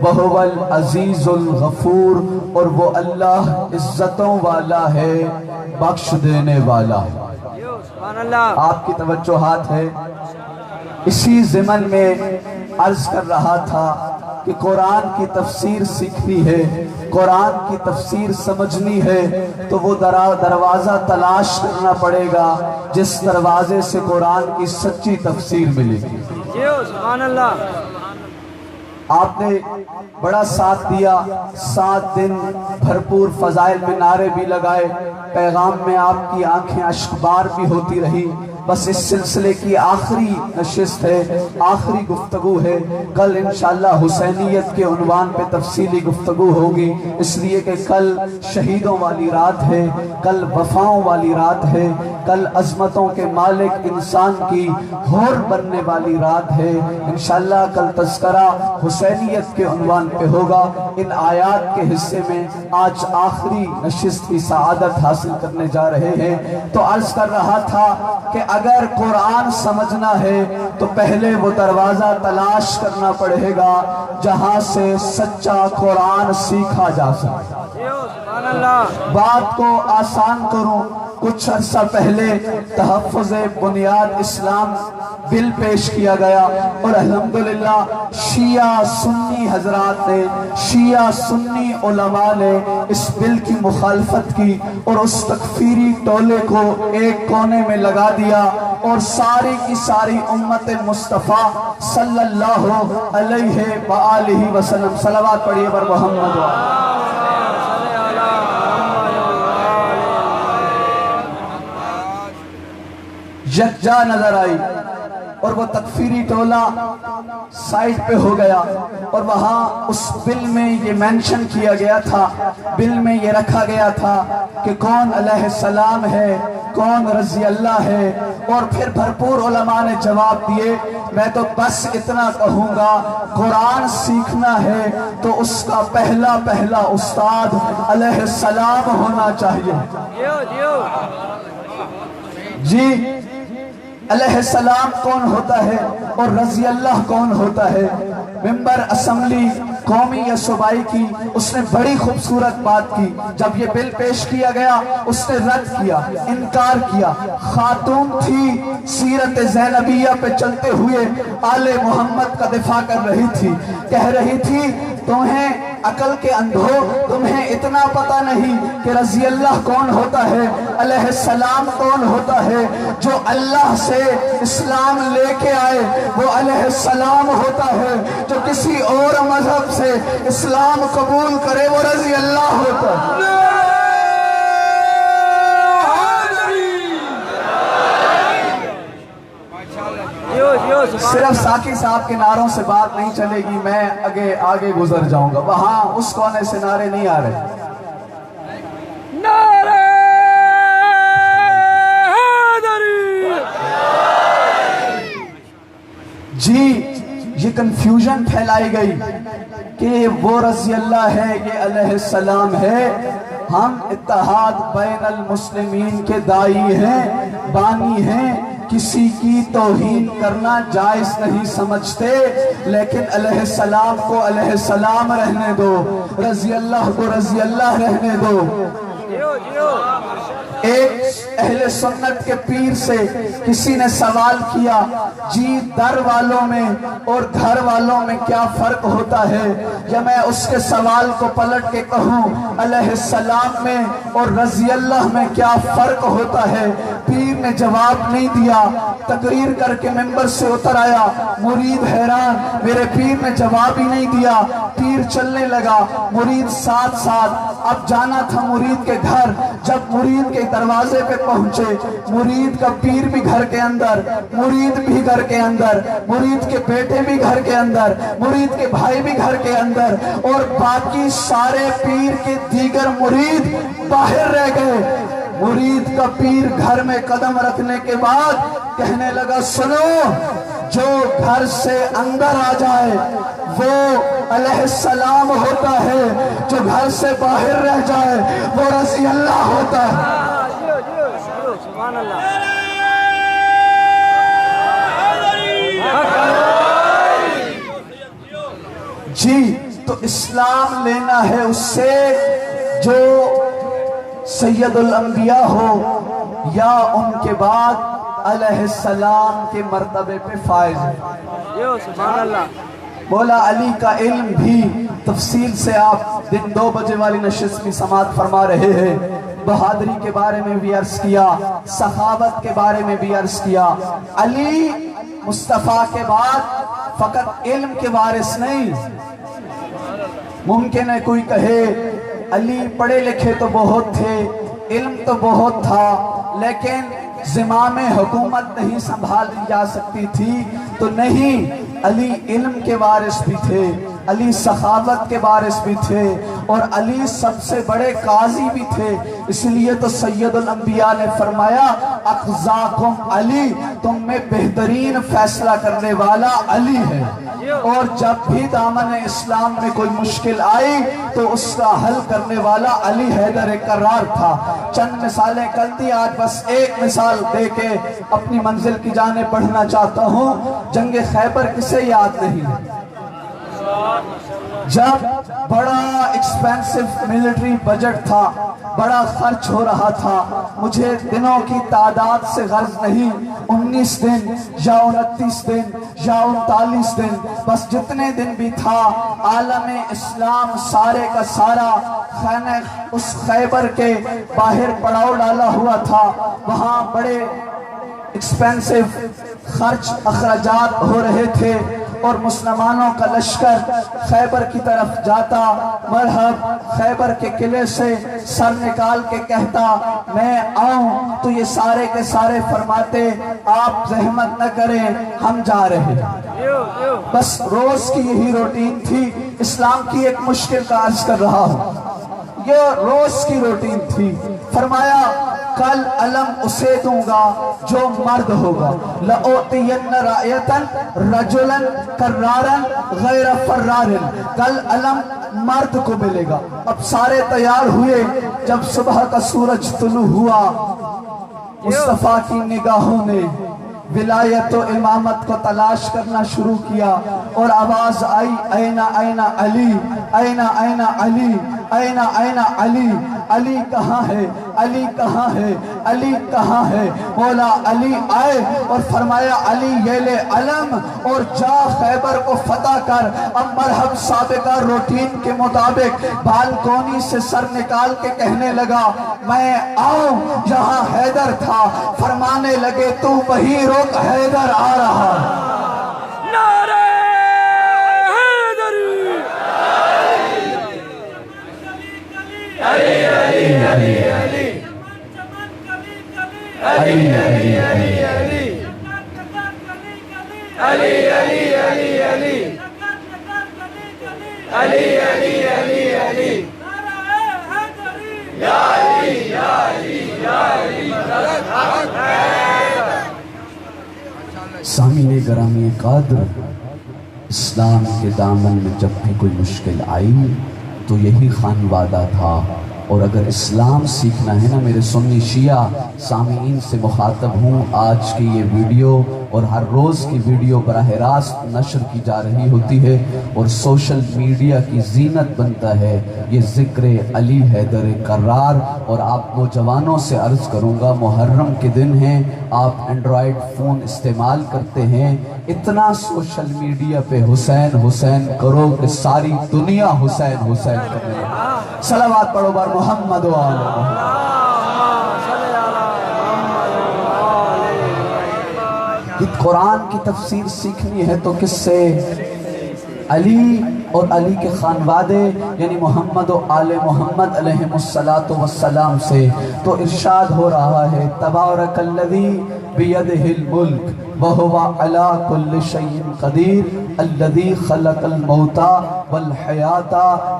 وَهُوَ الْعَزِيزُ الْغَفُورُ. اور وہ اللہ عزتوں والا ہے، بخش دینے والا ہے. سبحان اللہ. آپ کی توجہات ہے. اسی ضمن میں عرض کر رہا تھا کہ قرآن کی تفسیر سیکھنی ہے، قرآن کی تفسیر سمجھنی ہے تو وہ دروازہ تلاش کرنا پڑے گا جس دروازے سے قرآن کی سچی تفسیر ملے گی۔ جی سبحان اللہ۔ آپ نے بڑا ساتھ دیا، 7 دن بھرپور فضائل میں نعرے بھی لگائے، پیغام میں آپ کی آنکھیں اشکبار بھی ہوتی رہی۔ بس اس سلسلے کی آخری نشست ہے، آخری گفتگو ہے، کل انشاءاللہ حسینیت کے عنوان پہ تفصیلی گفتگو ہوگی، اس لیے کہ کل شہیدوں والی رات ہے، کل وفاؤں والی رات ہے، کل عظمتوں کے مالک انسان کی حور بننے والی رات ہے۔ انشاءاللہ کل تذکرہ حسینیت کے عنوان پہ ہوگا۔ ان آیات کے حصے میں آج آخری نشست کی سعادت حاصل کرنے جا رہے ہیں۔ تو عرض کر رہا تھا کہ اگر قرآن سمجھنا ہے تو پہلے وہ دروازہ تلاش کرنا پڑے گا جہاں سے سچا قرآن سیکھا جا سکے۔ سبحان اللہ۔ بات کو آسان کروں، کچھ عرصہ پہلے تحفظ بنیاد اسلام بل پیش کیا گیا اور الحمدللہ شیعہ سنی حضرات نے، شیعہ سنی علماء نے اس بل کی مخالفت کی اور اس تکفیری ٹولے کو ایک کونے میں لگا دیا اور ساری کی ساری امت مصطفیٰ صلی اللہ علیہ وآلہ وسلم، صلوات پڑھیے بر محمد یکجا نظر آئی اور وہ تکفیری ٹولہ سائٹ پہ ہو گیا اور وہاں اس بل میں یہ مینشن کیا گیا تھا، بل میں یہ رکھا گیا تھا کہ کون علیہ السلام ہے، کون رضی اللہ ہے، اور پھر بھرپور علماء نے جواب دیے۔ میں تو بس اتنا کہوں گا، قرآن سیکھنا ہے تو اس کا پہلا استاد علیہ السلام ہونا چاہیے۔ جی علیہ السلام کون ہوتا ہے اور رضی اللہ کون ہوتا ہے؟ ممبر اسمبلی قومی یا صوبائی کی اس نے بڑی خوبصورت بات کی، جب یہ بل پیش کیا گیا اس نے رد کیا، انکار کیا۔ خاتون تھی، سیرت زینبیہ پہ چلتے ہوئے آل محمد کا دفاع کر رہی تھی، کہہ رہی تھی تمہیں عقل کے اندھو، تمہیں اتنا پتہ نہیں کہ رضی اللہ کون ہوتا ہے، علیہ السلام کون ہوتا ہے۔ جو اللہ سے اسلام لے کے آئے وہ علیہ السلام ہوتا ہے، جو کسی اور مذہب سے اسلام قبول کرے وہ رضی اللہ ہوتا ہے۔ صرف ساقی صاحب کے نعروں سے بات نہیں چلے گی، میں آگے گزر جاؤں گا، وہاں اس کونے سے نعرے نہیں آ رہے۔ نعرہ حیدری۔ جی یہ کنفیوژن پھیلائی گئی کہ وہ رضی اللہ ہے، یہ علیہ السلام ہے۔ ہم اتحاد بین المسلمین کے دائی ہیں، بانی ہیں، کسی کی توہین کرنا جائز نہیں سمجھتے، لیکن علیہ السلام کو علیہ السلام رہنے دو، رضی اللہ کو رضی اللہ رہنے دو۔ ایک اہل سنت کے پیر سے کسی نے سوال کیا، جی در والوں میں اور گھر والوں میں کیا فرق ہوتا ہے؟ یا میں اس کے سوال کو پلٹ کے کہوں علیہ السلام میں اور رضی اللہ میں کیا فرق ہوتا ہے؟ پیر نے جواب نہیں دیا، تقریر کر کے ممبر سے اتر آیا، مرید حیران، میرے پیر نے جواب ہی نہیں دیا۔ پیر چلنے لگا، مرید ساتھ اب جانا تھا مرید کے گھر۔ جب مرید کے دروازے پہ پہنچے، مرید کا پیر بھی گھر کے اندر، مرید بھی گھر کے اندر، مرید کے بیٹے بھی گھر کے اندر، مرید کے بھائی بھی گھر کے اندر، اور باقی سارے پیر کے دیگر مرید باہر رہ گئے۔ مرید کا پیر گھر میں قدم رکھنے کے بعد کہنے لگا، سنو، جو گھر سے اندر آ جائے وہ علیہ السلام ہوتا ہے، جو گھر سے باہر رہ جائے وہ رضی اللہ ہوتا ہے۔ سبحان اللہ۔ جی تو اسلام لینا ہے اس سے جو سید الانبیاء ہو یا ان کے بعد علیہ السلام کے مرتبے پہ فائز ہے۔ سبحان اللہ۔ مولا علی کا علم بھی تفصیل سے آپ دن 2 بجے والی نشست بھی سماعت فرما رہے ہیں. بہادری کے بارے میں بھی عرض کیا, سخاوت کے بارے میں بھی عرض کیا. علی مصطفیٰ کے بعد فقط علم کے وارث نہیں. ممکن ہے کوئی کہے علی پڑھے لکھے تو بہت تھے, علم تو بہت تھا, لیکن زمام حکومت نہیں سنبھالی جا سکتی تھی. تو نہیں, علی علم کے وارث بھی تھے, علی سخاوت کے وارث بھی تھے, اور علی سب سے بڑے قاضی بھی تھے. اس لیے تو سید الانبیاء نے فرمایا اقضاکم علی, تم میں بہترین فیصلہ کرنے والا علی ہے. اور جب بھی دامن اسلام میں کوئی مشکل آئی تو اس کا حل کرنے والا علی حیدر کرار تھا. چند مثالیں کر دی, آج بس ایک مثال دے کے اپنی منزل کی جانب بڑھنا چاہتا ہوں. جنگ خیبر کسے یاد نہیں؟ جب بڑا ایکسپینسو ملٹری بجٹ تھا, بڑا خرچ ہو رہا تھا, مجھے دنوں کی تعداد سے غرض نہیں, 19 دن یا 29 دن یا 39 دن, بس جتنے دن بھی تھا, عالم اسلام سارے کا سارا خانہ اس خیبر کے باہر پڑاؤ ڈالا ہوا تھا. وہاں بڑے ایکسپینسو خرچ اخراجات ہو رہے تھے, اور مسلمانوں کا لشکر خیبر کی طرف جاتا, مرحب خیبر کے قلعے سے سر نکال کے کہتا میں آؤں, تو یہ سارے کے سارے فرماتے آپ زحمت نہ کریں, ہم جا رہے ہیں. بس روز کی یہی روٹین تھی. اسلام کی ایک مشکل کا عرض کر رہا ہوں, یہ روز کی روٹین تھی. فرمایا کل علم اسے دوں گا جو مرد ہوگا, لَأُعْطِيَنَّ رَائِيَةً رَجُلًا كَرَّارًا غَيْرَ فَرَّارٍ, کل علم مرد کو ملے گا. اب سارے تیار ہوئے. جب صبح کا سورج طلوع ہوا, مصطفیٰ کی نگاہوں نے ولایت و امامت کو تلاش کرنا شروع کیا, اور آواز آئی اینا اینا علی, اینا اینا علی, اینا اینا علی, علی کہاں ہے, علی کہاں ہے, علی کہاں ہے. مولا علی آئے اور فرمایا علی یہ لے علم اور جا خیبر کو فتح کر. اب مرحب سابقہ روٹین کے مطابق بالکونی سے سر نکال کے کہنے لگا میں آؤں, یہاں حیدر تھا. فرمانے لگے تو وہی روک, حیدر آ رہا. نعرہ حیدری. علی علی علی علی علی علی علی علی علی علی علی علی علی علی علی یا علی یا علی یا علی. سامعین گرامی قدر, اسلام کے دامن میں جب بھی کوئی مشکل آئی تو یہی خانوادہ تھا. اور اگر اسلام سیکھنا ہے نا میرے سنی شیعہ سامعین سے مخاطب ہوں, آج کی یہ ویڈیو اور ہر روز کی ویڈیو براہ راست نشر کی جا رہی ہوتی ہے اور سوشل میڈیا کی زینت بنتا ہے یہ ذکر علی حیدر کرار. اور آپ نوجوانوں سے عرض کروں گا, محرم کے دن ہیں, آپ اینڈرائیڈ فون استعمال کرتے ہیں, اتنا سوشل میڈیا پہ حسین حسین کرو کہ ساری دنیا حسین حسین کرنے لگے. صلوات پڑھو بار محمد و آل محمد. قرآن کی تفسیر سیکھنی ہے تو کس سے؟ علی اور علی کے خانوادے یعنی محمد و آل محمد علیہ السلام سے. تو ارشاد ہو رہا ہے تبارک الذی بیدہ الملک وہو علی کل شیء قدیر الذی خلق الموت والحیات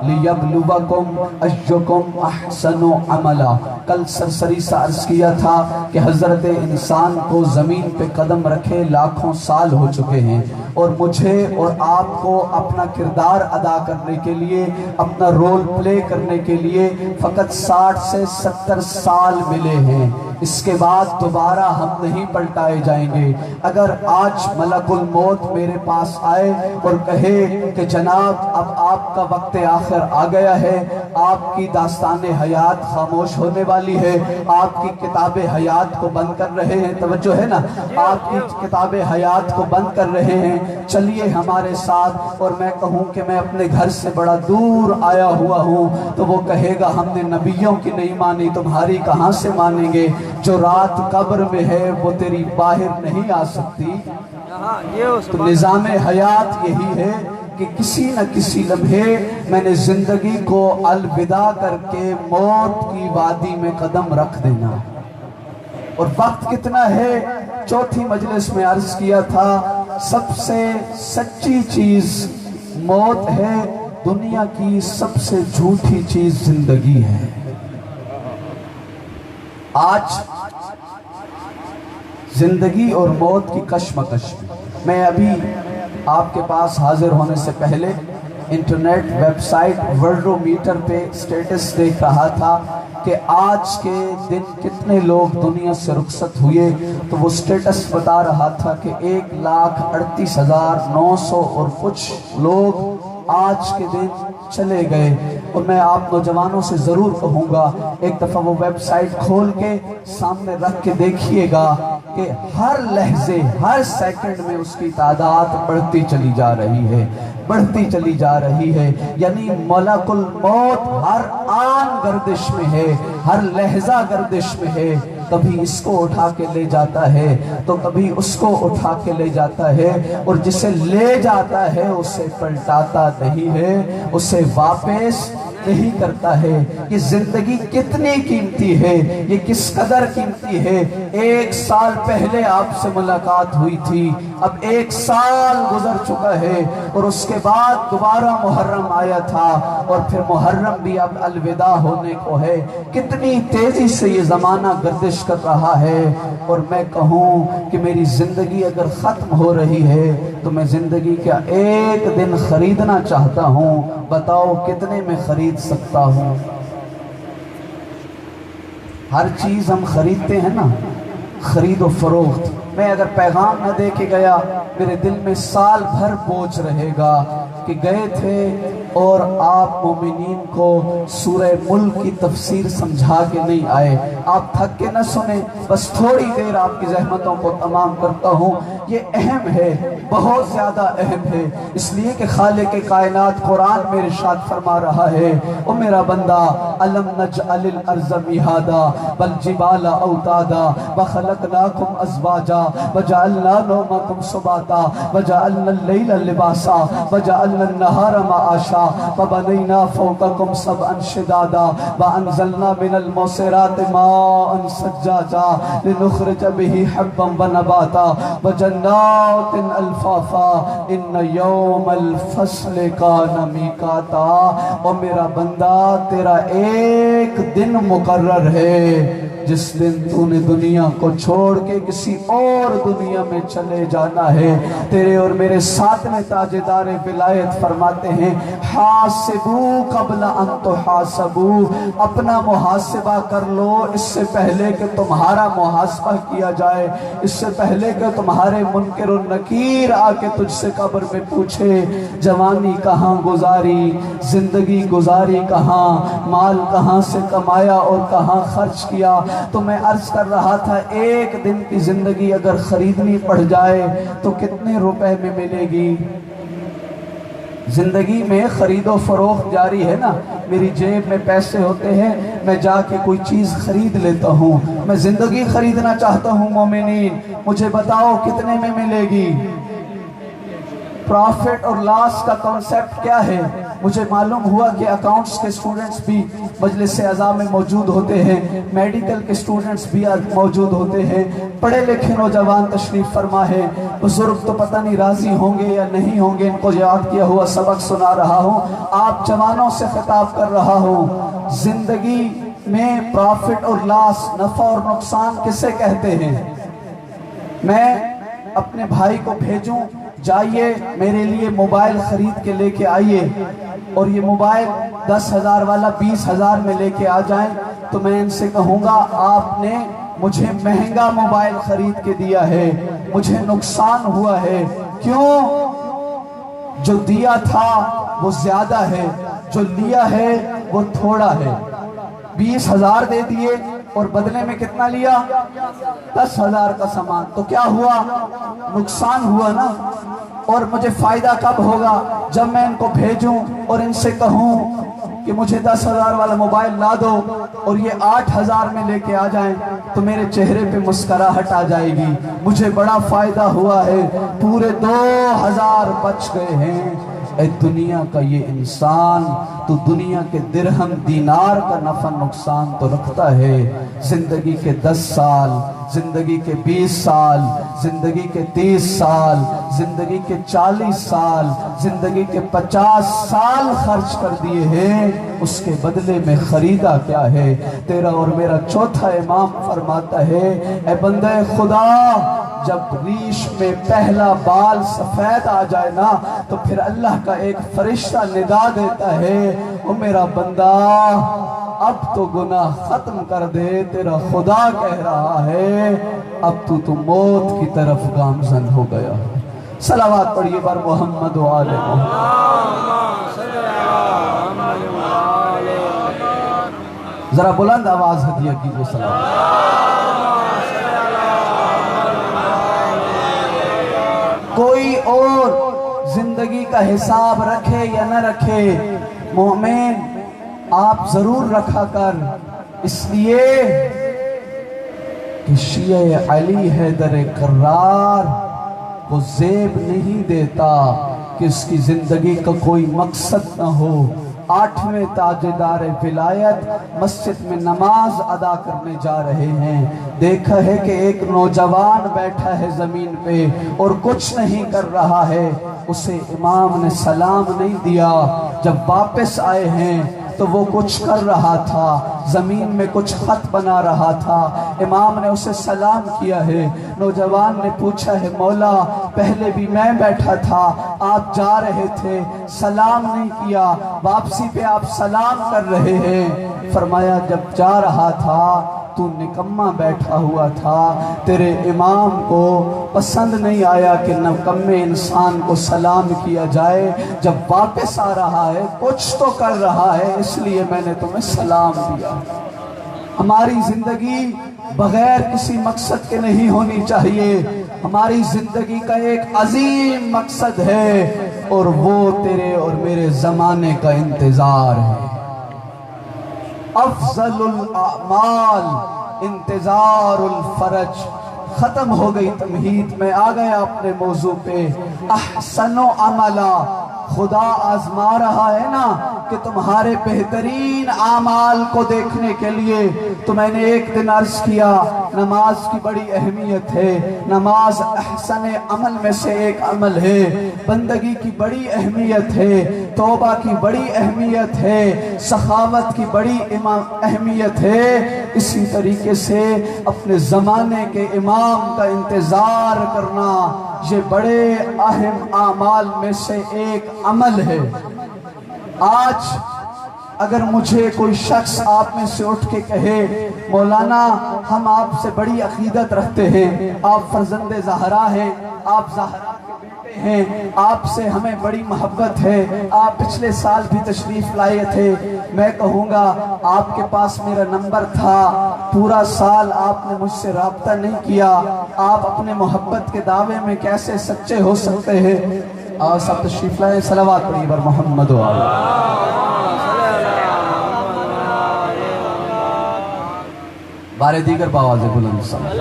لیبلوکم ایکم احسن عملا. کل سرسری سا عرض کیا تھا کہ حضرت انسان کو زمین پہ قدم رکھے لاکھوں سال ہو چکے ہیں, اور مجھے اور آپ کو اپنا کردار ادا کرنے کے لیے, اپنا رول پلے کرنے کے لیے فقط 60 سے 70 سال ملے ہیں. اس کے بعد دوبارہ ہم نہیں پلٹائے جائیں گے. اگر آج ملک الموت میرے پاس آئے اور کہے کہ جناب اب آپ کا وقت آخر آ گیا ہے, آپ کی داستان حیات خاموش ہونے والی ہے، آپ کی کتاب حیات کو بند کر رہے ہیں، توجہ ہے نا، آپ کی کتاب حیات کو بند کر رہے ہیں، چلیے ہمارے ساتھ۔ اور میں کہوں کہ میں اپنے گھر سے بڑا دور آیا ہوا ہوں تو وہ کہے گا ہم نے نبیوں کی نہیں مانی، تمہاری کہاں سے مانیں گے؟ جو رات قبر میں ہے وہ تیری باہر نہیں آ سکتی۔ تو نظام حیات یہی ہے کہ کسی نہ کسی لمحے میں نے زندگی کو الوداع کر کے موت کی وادی میں قدم رکھ دینا۔ اور وقت کتنا ہے؟ چوتھی مجلس میں عرض کیا تھا سب سے سچی چیز موت ہے، دنیا کی سب سے جھوٹی چیز زندگی ہے۔ آج زندگی اور موت کی کشمکش میں ابھی آپ کے پاس حاضر ہونے سے پہلے انٹرنیٹ ویب سائٹ ورلڈومیٹر پہ سٹیٹس دیکھ رہا تھا کہ آج کے دن کتنے لوگ دنیا سے رخصت ہوئے، تو وہ سٹیٹس بتا رہا تھا کہ 1,38,900 اور کچھ لوگ آج کے دن چلے گئے۔ اور میں آپ نوجوانوں سے ضرور کہوں گا ایک دفعہ وہ ویب سائٹ کھول کے سامنے رکھ کے دیکھیے گا کہ ہر لحظے ہر سیکنڈ میں اس کی تعداد بڑھتی چلی جا رہی ہے، بڑھتی چلی جا رہی ہے۔ یعنی ملک الموت ہر آن گردش میں ہے، ہر لحظہ گردش میں ہے، کبھی اس کو اٹھا کے لے جاتا ہے تو کبھی اس کو اٹھا کے لے جاتا ہے، اور جسے لے جاتا ہے اسے پلٹاتا نہیں ہے، اسے واپس نہیں کرتا ہے۔ یہ زندگی کتنی قیمتی ہے، یہ کس قدر قیمتی ہے۔ 1 سال پہلے آپ سے ملاقات ہوئی تھی، اب 1 سال گزر چکا ہے، اور اس کے بعد دوبارہ محرم آیا تھا، اور پھر محرم بھی اب الوداع ہونے کو ہے۔ کتنی تیزی سے یہ زمانہ گردش کر رہا ہے، اور میں کہوں کہ میری زندگی اگر ختم ہو رہی ہے تو میں زندگی کا ایک دن خریدنا چاہتا ہوں، بتاؤ کتنے میں خرید سکتا ہوں؟ ہر چیز ہم خریدتے ہیں نا، خرید و فروخت۔ میں اگر پیغام نہ دے کے گیا میرے دل میں سال بھر بوجھ رہے گا کہ گئے تھے اور آپ مومنین کو سورہ ملک کی تفسیر سمجھا کے نہیں آئے، آپ تھک کے نہ سنیں، بس تھوڑی دیر آپ کی زحمتوں کو تمام کرتا ہوں۔ یہ اہم ہے، بہت زیادہ اہم ہے، اس لیے کہ خالق کائنات قرآن میں ارشاد فرما رہا ہے او میرا بندہ الم نجعل الارض مہادا والجبال اوتادا وخلقناکم ازواجا وجعلنا نومکم سباتا وجعلنا اللیل لباسا وجعلنا النہار معاشا وبنینا فوقکم سبعا شدادا وانزلنا من المعصرات ماء ثجاجا لنخرج به حبا ونباتا وجنات الفافا ان یوم الفصل کان میقاتا۔ اور میرا بندہ تیرا ایک دن مقرر ہے جس دن تو نے دنیا کو چھوڑ کے کسی اور دنیا میں چلے جانا ہے۔ تیرے اور میرے ساتویں تاجدار ولایت فرماتے ہیں حاسبو قبل ان تحاسبو، اپنا محاسبہ کر لو اس سے پہلے کہ تمہارا محاسبہ کیا جائے، اس سے پہلے کہ تمہارے منکر و نکیر آ کے تجھ سے قبر میں پوچھے جوانی کہاں گزاری، زندگی گزاری کہاں، مال کہاں سے کمایا اور کہاں خرچ کیا۔ تو میں عرض کر رہا تھا ایک دن کی زندگی اگر خریدنی پڑ جائے تو کتنے روپے میں ملے گی؟ زندگی میں خرید و فروخت جاری ہے نا، میری جیب میں پیسے ہوتے ہیں، میں جا کے کوئی چیز خرید لیتا ہوں، میں زندگی خریدنا چاہتا ہوں مومنین، مجھے بتاؤ کتنے میں ملے گی؟ پروفٹ اور لاس کا کانسیپٹ کیا ہے؟ مجھے معلوم ہوا کہ اکاؤنٹس کے سٹوڈنٹس بھی مجلس اعزاء میں موجود ہوتے ہیں، میڈیکل کے سٹوڈنٹس بھی موجود ہوتے ہیں، پڑھے لکھے نوجوان تشریف فرما ہے، بزرگ تو پتہ نہیں راضی ہوں گے یا نہیں ہوں گے، ان کو یاد کیا ہوا سبق سنا رہا ہوں، آپ جوانوں سے خطاب کر رہا ہوں۔ زندگی میں پروفٹ اور لاس، نفع اور نقصان کسے کہتے ہیں؟ میں اپنے بھائی کو بھیجوں جائیے میرے لیے موبائل خرید کے لے کے آئیے، اور یہ موبائل 10,000 والا 20,000 میں لے کے آ جائیں، تو میں ان سے کہوں گا آپ نے مجھے مہنگا موبائل خرید کے دیا ہے، مجھے نقصان ہوا ہے۔ کیوں؟ جو دیا تھا وہ زیادہ ہے، جو لیا ہے وہ تھوڑا ہے. 20,000 دے دیے اور بدلے میں کتنا لیا؟ 10,000 کا سامان. تو کیا ہوا؟ نقصان ہوا نا. اور مجھے فائدہ کب ہوگا؟ جب میں ان کو بھیجوں اور ان سے کہوں کہ مجھے 10,000 والا موبائل لا دو اور یہ 8,000 میں لے کے آ جائیں تو میرے چہرے پہ مسکراہٹ آ جائے گی. مجھے بڑا فائدہ ہوا ہے. پورے 2,000 بچ گئے ہیں. اے دنیا کا یہ انسان، تو دنیا کے درہم دینار کا نفع نقصان تو رکھتا ہے. زندگی کے 10 سال، زندگی کے 20 سال، زندگی کے 30 سال، زندگی کے 40 سال، زندگی کے 50 سال خرچ کر دیے ہیں. اس کے بدلے میں خریدا کیا ہے؟ تیرا اور میرا چوتھا امام فرماتا ہے، اے بندہ خدا، جب ریش میں پہلا بال سفید آ جائے نا تو پھر اللہ کا ایک فرشتہ ندا دیتا ہے، او میرا بندہ اب تو گناہ ختم کر دے. تیرا خدا کہہ رہا ہے اب تو موت کی طرف گامزن ہو گیا. صلوات پڑھیے بر محمد و آل محمد. ذرا بلند آواز ہدیہ کیجئے صلوات. کوئی اور زندگی کا حساب رکھے یا نہ رکھے، مومن آپ ضرور رکھا کر، اس لیے کہ شیعہ علی حیدر کرار وہ زیب نہیں دیتا کہ اس کی زندگی کا کوئی مقصد نہ ہو. 8ویں تاجدار ولایت مسجد میں نماز ادا کرنے جا رہے ہیں. دیکھا ہے کہ ایک نوجوان بیٹھا ہے زمین پہ اور کچھ نہیں کر رہا ہے. اسے امام نے سلام نہیں دیا. جب واپس آئے ہیں تو وہ کچھ کر رہا تھا، زمین میں کچھ خط بنا رہا تھا. امام نے اسے سلام کیا ہے. نوجوان نے پوچھا ہے، مولا پہلے بھی میں بیٹھا تھا، آپ جا رہے تھے، سلام نہیں کیا، واپسی پہ آپ سلام کر رہے ہیں. فرمایا جب جا رہا تھا تو نکمہ بیٹھا ہوا تھا. تیرے امام کو پسند نہیں آیا کہ نکمے انسان کو سلام کیا جائے. جب واپس آ رہا ہے کچھ تو کر رہا ہے، اس لیے میں نے تمہیں سلام دیا. ہماری زندگی بغیر کسی مقصد کے نہیں ہونی چاہیے. ہماری زندگی کا ایک عظیم مقصد ہے اور وہ تیرے اور میرے زمانے کا انتظار ہے. افضل الاعمال انتظار الفرج. ختم ہو گئی تمہید، میں آ گیا اپنے موضوع پہ. احسن و عملا، خدا آزما رہا ہے نا کہ تمہارے بہترین اعمال کو دیکھنے کے لیے. تو میں نے ایک دن عرض کیا نماز کی بڑی اہمیت ہے. نماز احسن عمل میں سے ایک عمل ہے. بندگی کی بڑی اہمیت ہے. توبہ کی بڑی اہمیت ہے. سخاوت کی بڑی اہمیت ہے. اسی طریقے سے اپنے زمانے کے امام کا انتظار کرنا یہ بڑے اہم اعمال میں سے ایک عمل ہے. آج اگر مجھے کوئی شخص آپ میں سے اٹھ کے کہے مولانا ہم آپ سے بڑی عقیدت رکھتے ہیں، آپ فرزند زہرا ہیں، آپ زہرا کے بیٹے ہیں، آپ سے ہمیں بڑی محبت ہے، آپ پچھلے سال بھی تشریف لائے تھے، میں کہوں گا آپ کے پاس میرا نمبر تھا، پورا سال آپ نے مجھ سے رابطہ نہیں کیا، آپ اپنے محبت کے دعوے میں کیسے سچے ہو سکتے ہیں؟ آج سب تشریف لائے. صلوات پڑھیے بر محمد و آل. بارے دیگر باواز بلند صلی.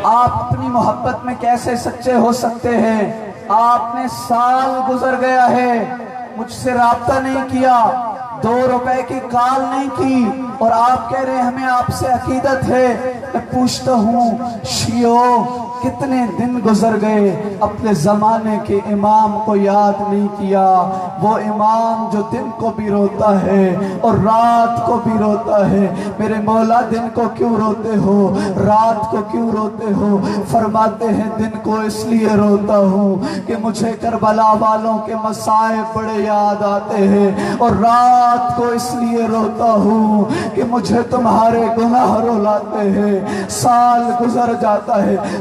آپ اپنی محبت میں کیسے سچے ہو سکتے ہیں؟ آپ نے سال گزر گیا ہے، مجھ سے رابطہ نہیں کیا، 2 روپے کی کال نہیں کی اور آپ کہہ رہے ہیں ہمیں آپ سے عقیدت ہے. میں پوچھتا ہوں شیعوں کتنے دن گزر گئے اپنے زمانے کے امام کو یاد نہیں کیا. وہ امام جو دن کو بھی روتا ہے اور رات کو بھی روتا ہے. میرے مولا دن کو کیوں روتے ہو، رات کو کیوں روتے ہو؟ فرماتے ہیں دن کو اس لیے روتا ہوں کہ مجھے کربلا والوں کے مصائب بڑے یاد آتے ہیں، اور رات کو اس لیے روتا ہوں کہ مجھے تمہارے گناہ رلاتے ہیں. سال گزر جاتا ہے،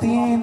3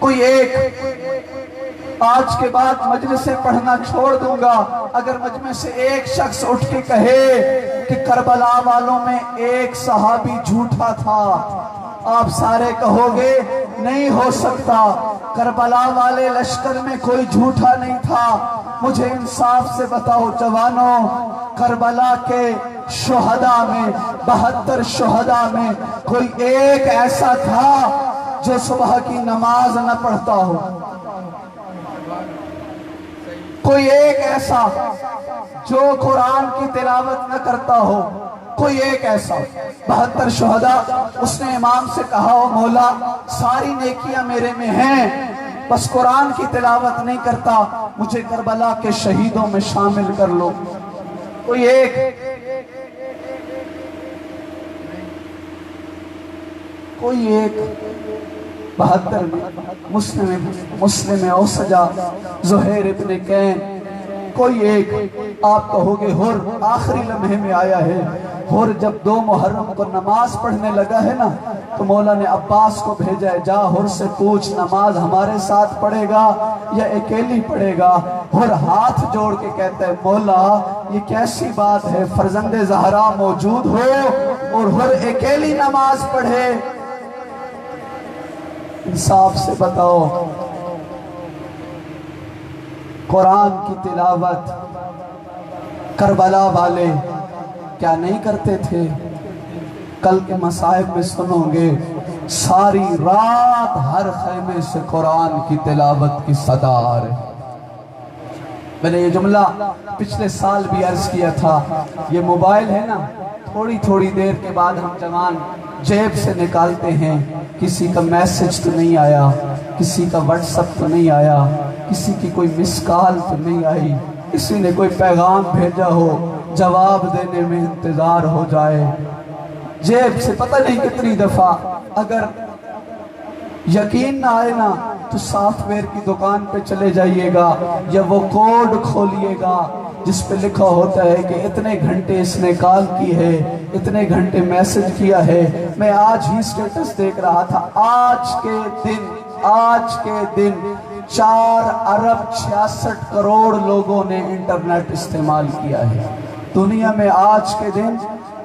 کوئی ایک آج کے بعد مجلس سے پڑھنا چھوڑ دوں گا اگر مجمع سے ایک شخص اٹھ کے کہے کہ کربلا والوں میں ایک صحابی جھوٹا تھا، آپ سارے کہو گے نہیں ہو سکتا، کربلا والے لشکر میں کوئی جھوٹا نہیں تھا۔ مجھے انصاف سے بتاؤ جوانوں، کربلا کے شہداء میں 72 شہداء میں کوئی ایک ایسا تھا جو صبح کی نماز نہ پڑھتا ہو؟ کوئی ایک ایسا جو قرآن کی تلاوت نہ کرتا ہو؟ کوئی ایک ایسا؟ 72 شہداء۔ اس نے امام سے کہا او مولا ساری نیکیاں میرے میں ہیں، بس قرآن کی تلاوت نہیں کرتا، مجھے کربلا کے شہیدوں میں شامل کر لو۔ کوئی ایک؟ کوئی ایک؟ 72 میں مسلم اوسجا زہیر ابن کین، کوئی ایک؟ آپ کہو گے ہر آخری لمحے میں آیا ہے۔ ہر جب 2 محرم کو نماز پڑھنے لگا ہے نا تو مولا نے عباس کو بھیجا ہے، جا ہر سے پوچھ نماز ہمارے ساتھ پڑھے گا یا اکیلی پڑھے گا؟ ہر ہاتھ جوڑ کے کہتا ہے مولا یہ کیسی بات ہے، فرزند زہرا موجود ہو اور ہر اکیلی نماز پڑھے؟ انصاف سے بتاؤ، قرآن کی تلاوت کربلا والے کیا نہیں کرتے تھے؟ کل کے مصائب میں سنو گے ساری رات ہر خیمے سے قرآن کی تلاوت کی صدا آ رہی۔ میں نے یہ جملہ پچھلے سال بھی عرض کیا تھا، یہ موبائل ہے نا، تھوڑی تھوڑی دیر کے بعد ہم جوان جیب سے نکالتے ہیں، کسی کا میسج تو نہیں آیا، کسی کا واٹس اپ تو نہیں آیا، کسی کی کوئی مس کال تو نہیں آئی، کسی نے کوئی پیغام بھیجا ہو، جواب دینے میں انتظار ہو جائے۔ جیب سے پتہ نہیں کتنی دفعہ، اگر یقین نہ آئے نا تو سافٹ ویئر کی دکان پہ چلے جائیے گا یا وہ کوڈ کھولیے گا جس پہ لکھا ہوتا ہے کہ اتنے گھنٹے اس نے کال کی ہے، اتنے گھنٹے میسج کیا ہے۔ میں آج ہی سٹیٹس دیکھ رہا تھا، آج کے دن 4 ارب 66 کروڑ لوگوں نے انٹرنیٹ استعمال کیا ہے دنیا میں۔ آج کے دن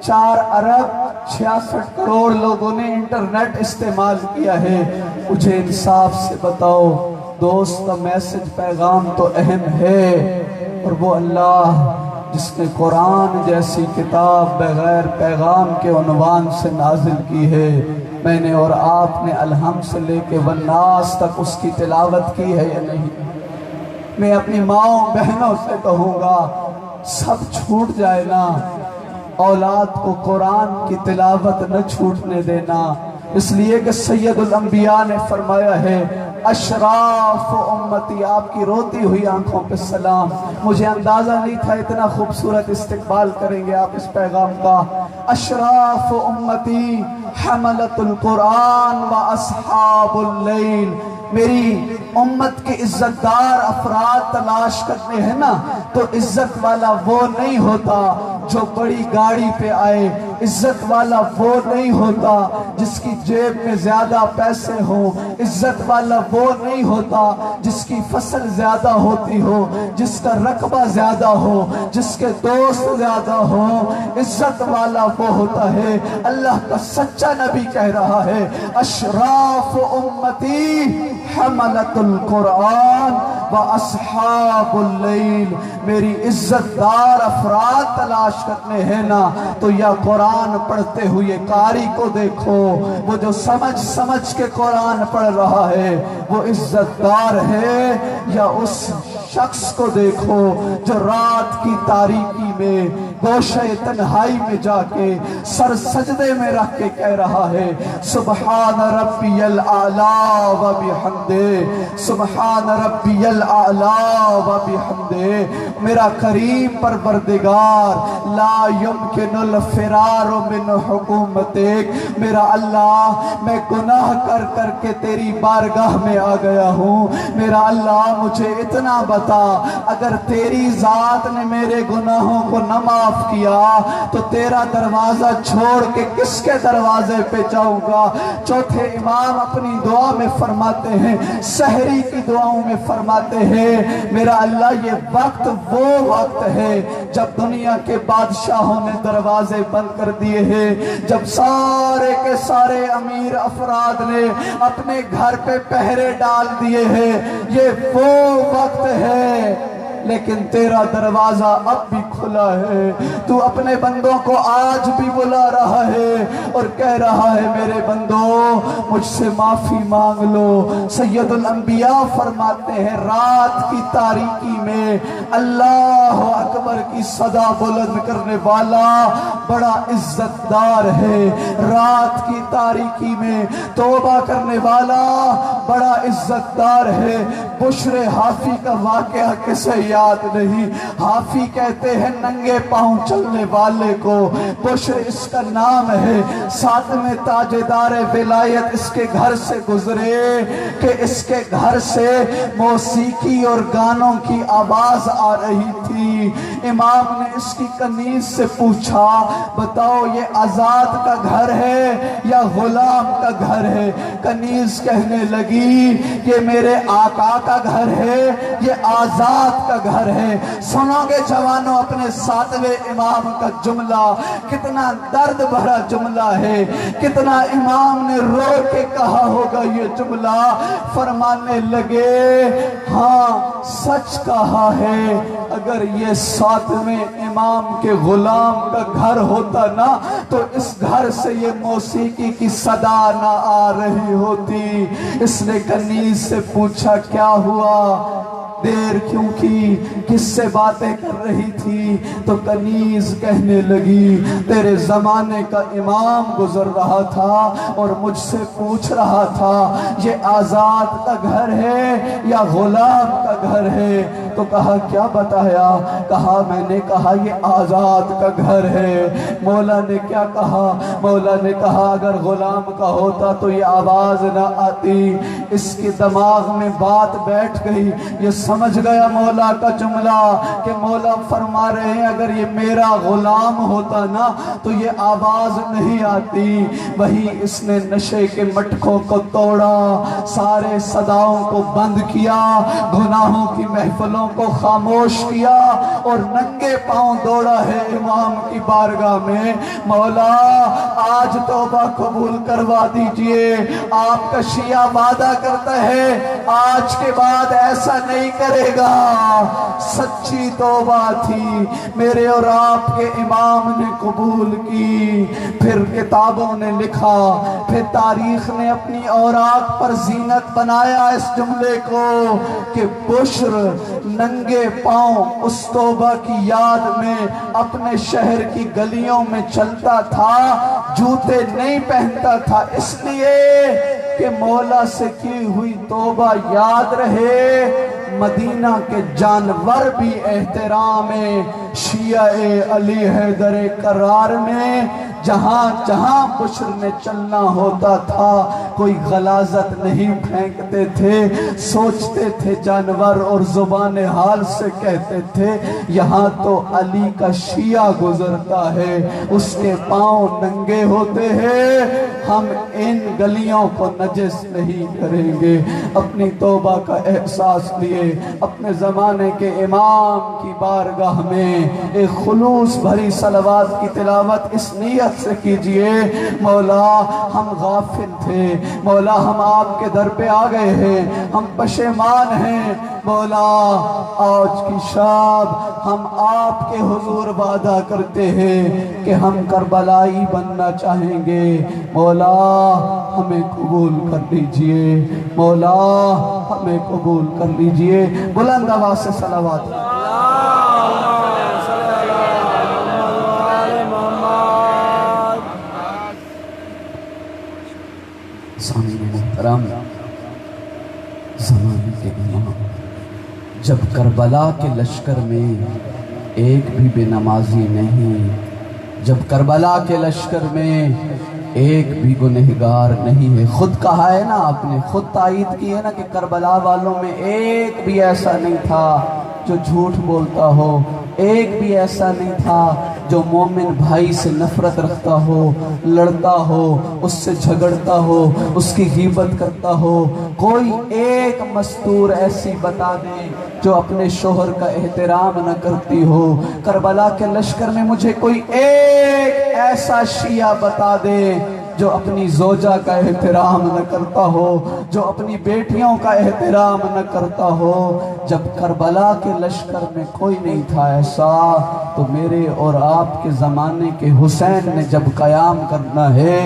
4 ارب 66 کروڑ لوگوں نے انٹرنیٹ استعمال کیا ہے۔ مجھے انصاف سے بتاؤ دوست کا میسج پیغام تو اہم ہے، اور وہ اللہ جس نے قرآن جیسی کتاب بغیر پیغام کے عنوان سے نازل کی ہے، میں نے اور آپ نے الحمد سے لے کے والناس تک اس کی تلاوت کی ہے یا نہیں؟ میں اپنی ماؤں بہنوں سے کہوں گا سب چھوٹ جائے نا، اولاد کو قرآن کی تلاوت نہ چھوٹنے دینا، اس لیے کہ سید الانبیاء نے فرمایا ہے اشراف امتی، آپ کی روتی ہوئی آنکھوں پہ سلام۔ مجھے اندازہ نہیں تھا اتنا خوبصورت استقبال کریں گے آپ اس پیغام کا۔ اشراف امتی حملت القرآن و اصحاب اللیل، میری امت کے عزت دار افراد تلاش کرنے ہیں نا تو عزت والا وہ نہیں ہوتا جو بڑی گاڑی پہ آئے، عزت والا وہ نہیں ہوتا جس کی جیب میں زیادہ پیسے ہوں، عزت والا وہ نہیں ہوتا جس کی فصل زیادہ ہوتی ہو، جس کا رقبہ زیادہ ہو، جس کے دوست زیادہ ہوں۔ عزت والا وہ ہوتا ہے، اللہ کا سچا نبی کہہ رہا ہے اشراف امتی حملت القرآن و اصحاب اللیل، میری عزت دار افراد تلاش کرنے ہیں نا تو یا قرآن پڑھتے ہوئے قاری کو دیکھو، وہ جو سمجھ کے قرآن پڑھ رہا ہے وہ عزت دار ہے، یا اس شخص کو دیکھو جو رات کی تاریکی میں گوشہ تنہائی میں جا کے سر سجدے میں رکھ کے کہہ رہا ہے سبحان ربی الاعلیٰ و بحمدہ، سبحان ربی الاعلیٰ و بحمدہ، میرا کریم پروردگار لا یمکن الفرار من حکومتک، میرا اللہ میں گناہ کر کر کے تیری بارگاہ میں آ گیا ہوں، میرا اللہ مجھے اتنا بتا اگر تیری ذات نے میرے گناہوں کو نہ معاف معاف کیا تو تیرا دروازہ چھوڑ کے کس کے دروازے پہ جاؤں گا۔ چوتھے امام اپنی دعا میں فرماتے ہیں، سحری کی دعاؤں میں فرماتے ہیں، میرا اللہ یہ وقت وہ وقت ہے جب دنیا کے بادشاہوں نے دروازے بند کر دیے ہیں، جب سارے کے سارے امیر افراد نے اپنے گھر پہ پہرے ڈال دیے ہیں، یہ وہ وقت ہے، لیکن تیرا دروازہ اب بھی کھلا ہے۔ تو اپنے بندوں کو آج بھی بلا رہا ہے اور کہہ رہا ہے، میرے بندوں مجھ سے معافی مانگ لو۔ سید الانبیاء فرماتے ہیں، رات کی تاریکی میں اللہ اکبر کی صدا بلند کرنے والا بڑا عزت دار ہے، رات کی تاریکی میں توبہ کرنے والا بڑا عزت دار ہے۔ بشر حافی کا واقعہ کسے یاد نہیں؟ حافی کہتے ہیں ننگے پاؤں چلنے والے کو، بشر اس کا نام ہے۔ ساتویں تاجدار ولایت اس کے گھر سے گزرے کہ اس کے گھر سے موسیقی اور گانوں کی آواز آ رہی تھی۔ امام نے اس کی کنیز سے پوچھا، بتاؤ یہ آزاد کا گھر ہے یا غلام کا گھر ہے؟ کنیز کہنے لگی، یہ میرے آقا کا گھر ہے، یہ آزاد کا گھر ہے۔ سنو گے جوانوں اپنے ساتویں امام کا جملہ، کتنا درد بھرا جملہ ہے، کتنا امام نے رو کے کہا ہوگا یہ جملہ۔ فرمانے لگے، ہاں سچ کہا ہے، اگر یہ ساتویں امام کے غلام کا گھر ہوتا نا تو اس گھر سے یہ موسیقی کی صدا نہ آ رہی ہوتی۔ اس نے کنیز سے پوچھا، کیا ہوا؟ دیر کیوں کی؟ کس سے باتیں کر رہی تھی؟ تو کنیز کہنے لگی، تیرے زمانے کا امام گزر رہا تھا اور مجھ سے پوچھ رہا تھا یہ آزاد کا گھر ہے یا غلام کا گھر ہے؟ تو کہا کیا بتایا؟ کہا میں نے کہا یہ آزاد کا گھر ہے۔ مولا نے کیا کہا؟ مولا نے کہا اگر غلام کا ہوتا تو یہ آواز نہ آتی۔ اس کے دماغ میں بات بیٹھ گئی، یہ سمجھ گیا مولا کا جملہ کہ مولا فرما رہے ہیں اگر یہ میرا غلام ہوتا نا تو یہ آواز نہیں آتی۔ وہی اس نے نشے کے مٹکوں کو توڑا، سارے صداؤں کو بند کیا، گناہوں کی محفلوں کو خاموش کیا اور ننگے پاؤں دوڑا ہے امام کی بارگاہ میں، مولا آج توبہ قبول کروا دیجئے۔ آپ کا شیعہ وعدہ کرتا ہے آج کے بعد ایسا نہیں کرے گا۔ سچی توبہ تھی، میرے اور آپ کے امام نے قبول کی۔ پھر کتابوں نے لکھا، پھر تاریخ نے اپنی اوراق پر زینت بنایا اس جملے کو کہ بشر ننگے پاؤں اس توبہ کی یاد میں اپنے شہر کی گلیوں میں چلتا تھا، جوتے نہیں پہنتا تھا، اس لیے کہ مولا سے کی ہوئی توبہ یاد رہے۔ مدینہ کے جانور بھی احترام شیعہ علی حیدر کرار میں جہاں جہاں بشر نے چلنا ہوتا تھا کوئی غلاظت نہیں پھینکتے تھے، سوچتے تھے جانور اور زبان حال سے کہتے تھے یہاں تو علی کا شیعہ گزرتا ہے، اس کے پاؤں ننگے ہوتے ہیں، ہم ان گلیوں کو نجس نہیں کریں گے۔ اپنی توبہ کا احساس لیے اپنے زمانے کے امام کی بارگاہ میں ایک خلوص بھری صلوات کی تلاوت اس نیت سے کیجئے، مولا ہم غافل تھے، مولا ہم آپ کے در پہ آ گئے ہیں، ہم پشیمان ہیں، مولا آج کی شب ہم آپ کے حضور وعدہ کرتے ہیں کہ ہم کربلائی بننا چاہیں گے، مولا ہمیں قبول کر لیجئے، مولا ہمیں قبول کر لیجئے۔ بلند آواز سے صلوات۔ سامنے محترم، زمانے کے امام جب کربلا کے لشکر میں ایک بھی بے نمازی نہیں، جب کربلا کے لشکر میں ایک بھی گنہگار نہیں ہے، خود کہا ہے نا آپ نے، خود تائید کی ہے نا کہ کربلا والوں میں ایک بھی ایسا نہیں تھا جو جھوٹ بولتا ہو، ایک بھی ایسا نہیں تھا جو مومن بھائی سے نفرت رکھتا ہو، لڑتا ہو، اس سے جھگڑتا ہو، اس کی غیبت کرتا ہو، کوئی ایک مستور ایسی بتا دے جو اپنے شوہر کا احترام نہ کرتی ہو۔ کربلا کے لشکر میں مجھے کوئی ایک ایسا شیعہ بتا دے جو اپنی زوجہ کا احترام نہ کرتا ہو، جو اپنی بیٹیوں کا احترام نہ کرتا ہو۔ جب کربلا کے لشکر میں کوئی نہیں تھا ایسا، تو میرے اور آپ کے زمانے کے حسین نے جب قیام کرنا ہے،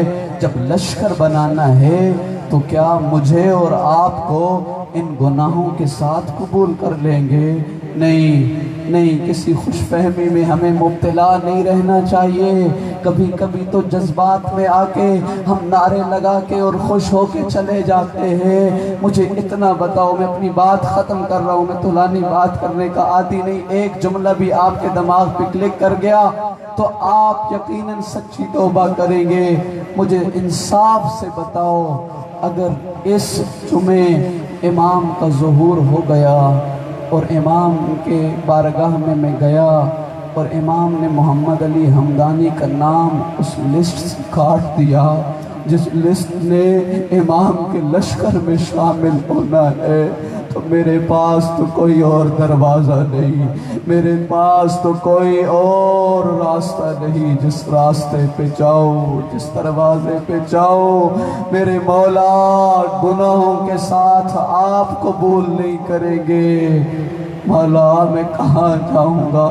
جب لشکر بنانا ہے، تو کیا مجھے اور آپ کو ان گناہوں کے ساتھ قبول کر لیں گے؟ نہیں، کسی خوش فہمی میں ہمیں مبتلا نہیں رہنا چاہیے۔ کبھی کبھی تو جذبات میں آ کے ہم نعرے لگا کے اور خوش ہو کے چلے جاتے ہیں۔ مجھے اتنا بتاؤ، میں اپنی بات ختم کر رہا ہوں، میں طولانی بات کرنے کا عادی نہیں، ایک جملہ بھی آپ کے دماغ پہ کلک کر گیا تو آپ یقیناً سچی توبہ کریں گے۔ مجھے انصاف سے بتاؤ، اگر اس جمعے امام کا ظہور ہو گیا اور امام کے بارگاہ میں میں گیا اور امام نے محمد علی حمدانی کا نام اس لسٹ سے کاٹ دیا جس لسٹ نے امام کے لشکر میں شامل ہونا ہے، تو میرے پاس تو کوئی اور دروازہ نہیں، میرے پاس تو کوئی اور راستہ نہیں۔ جس راستے پہ جاؤ، جس دروازے پہ جاؤ، میرے مولا گناہوں کے ساتھ آپ قبول نہیں کریں گے۔ مولا میں کہاں جاؤں گا؟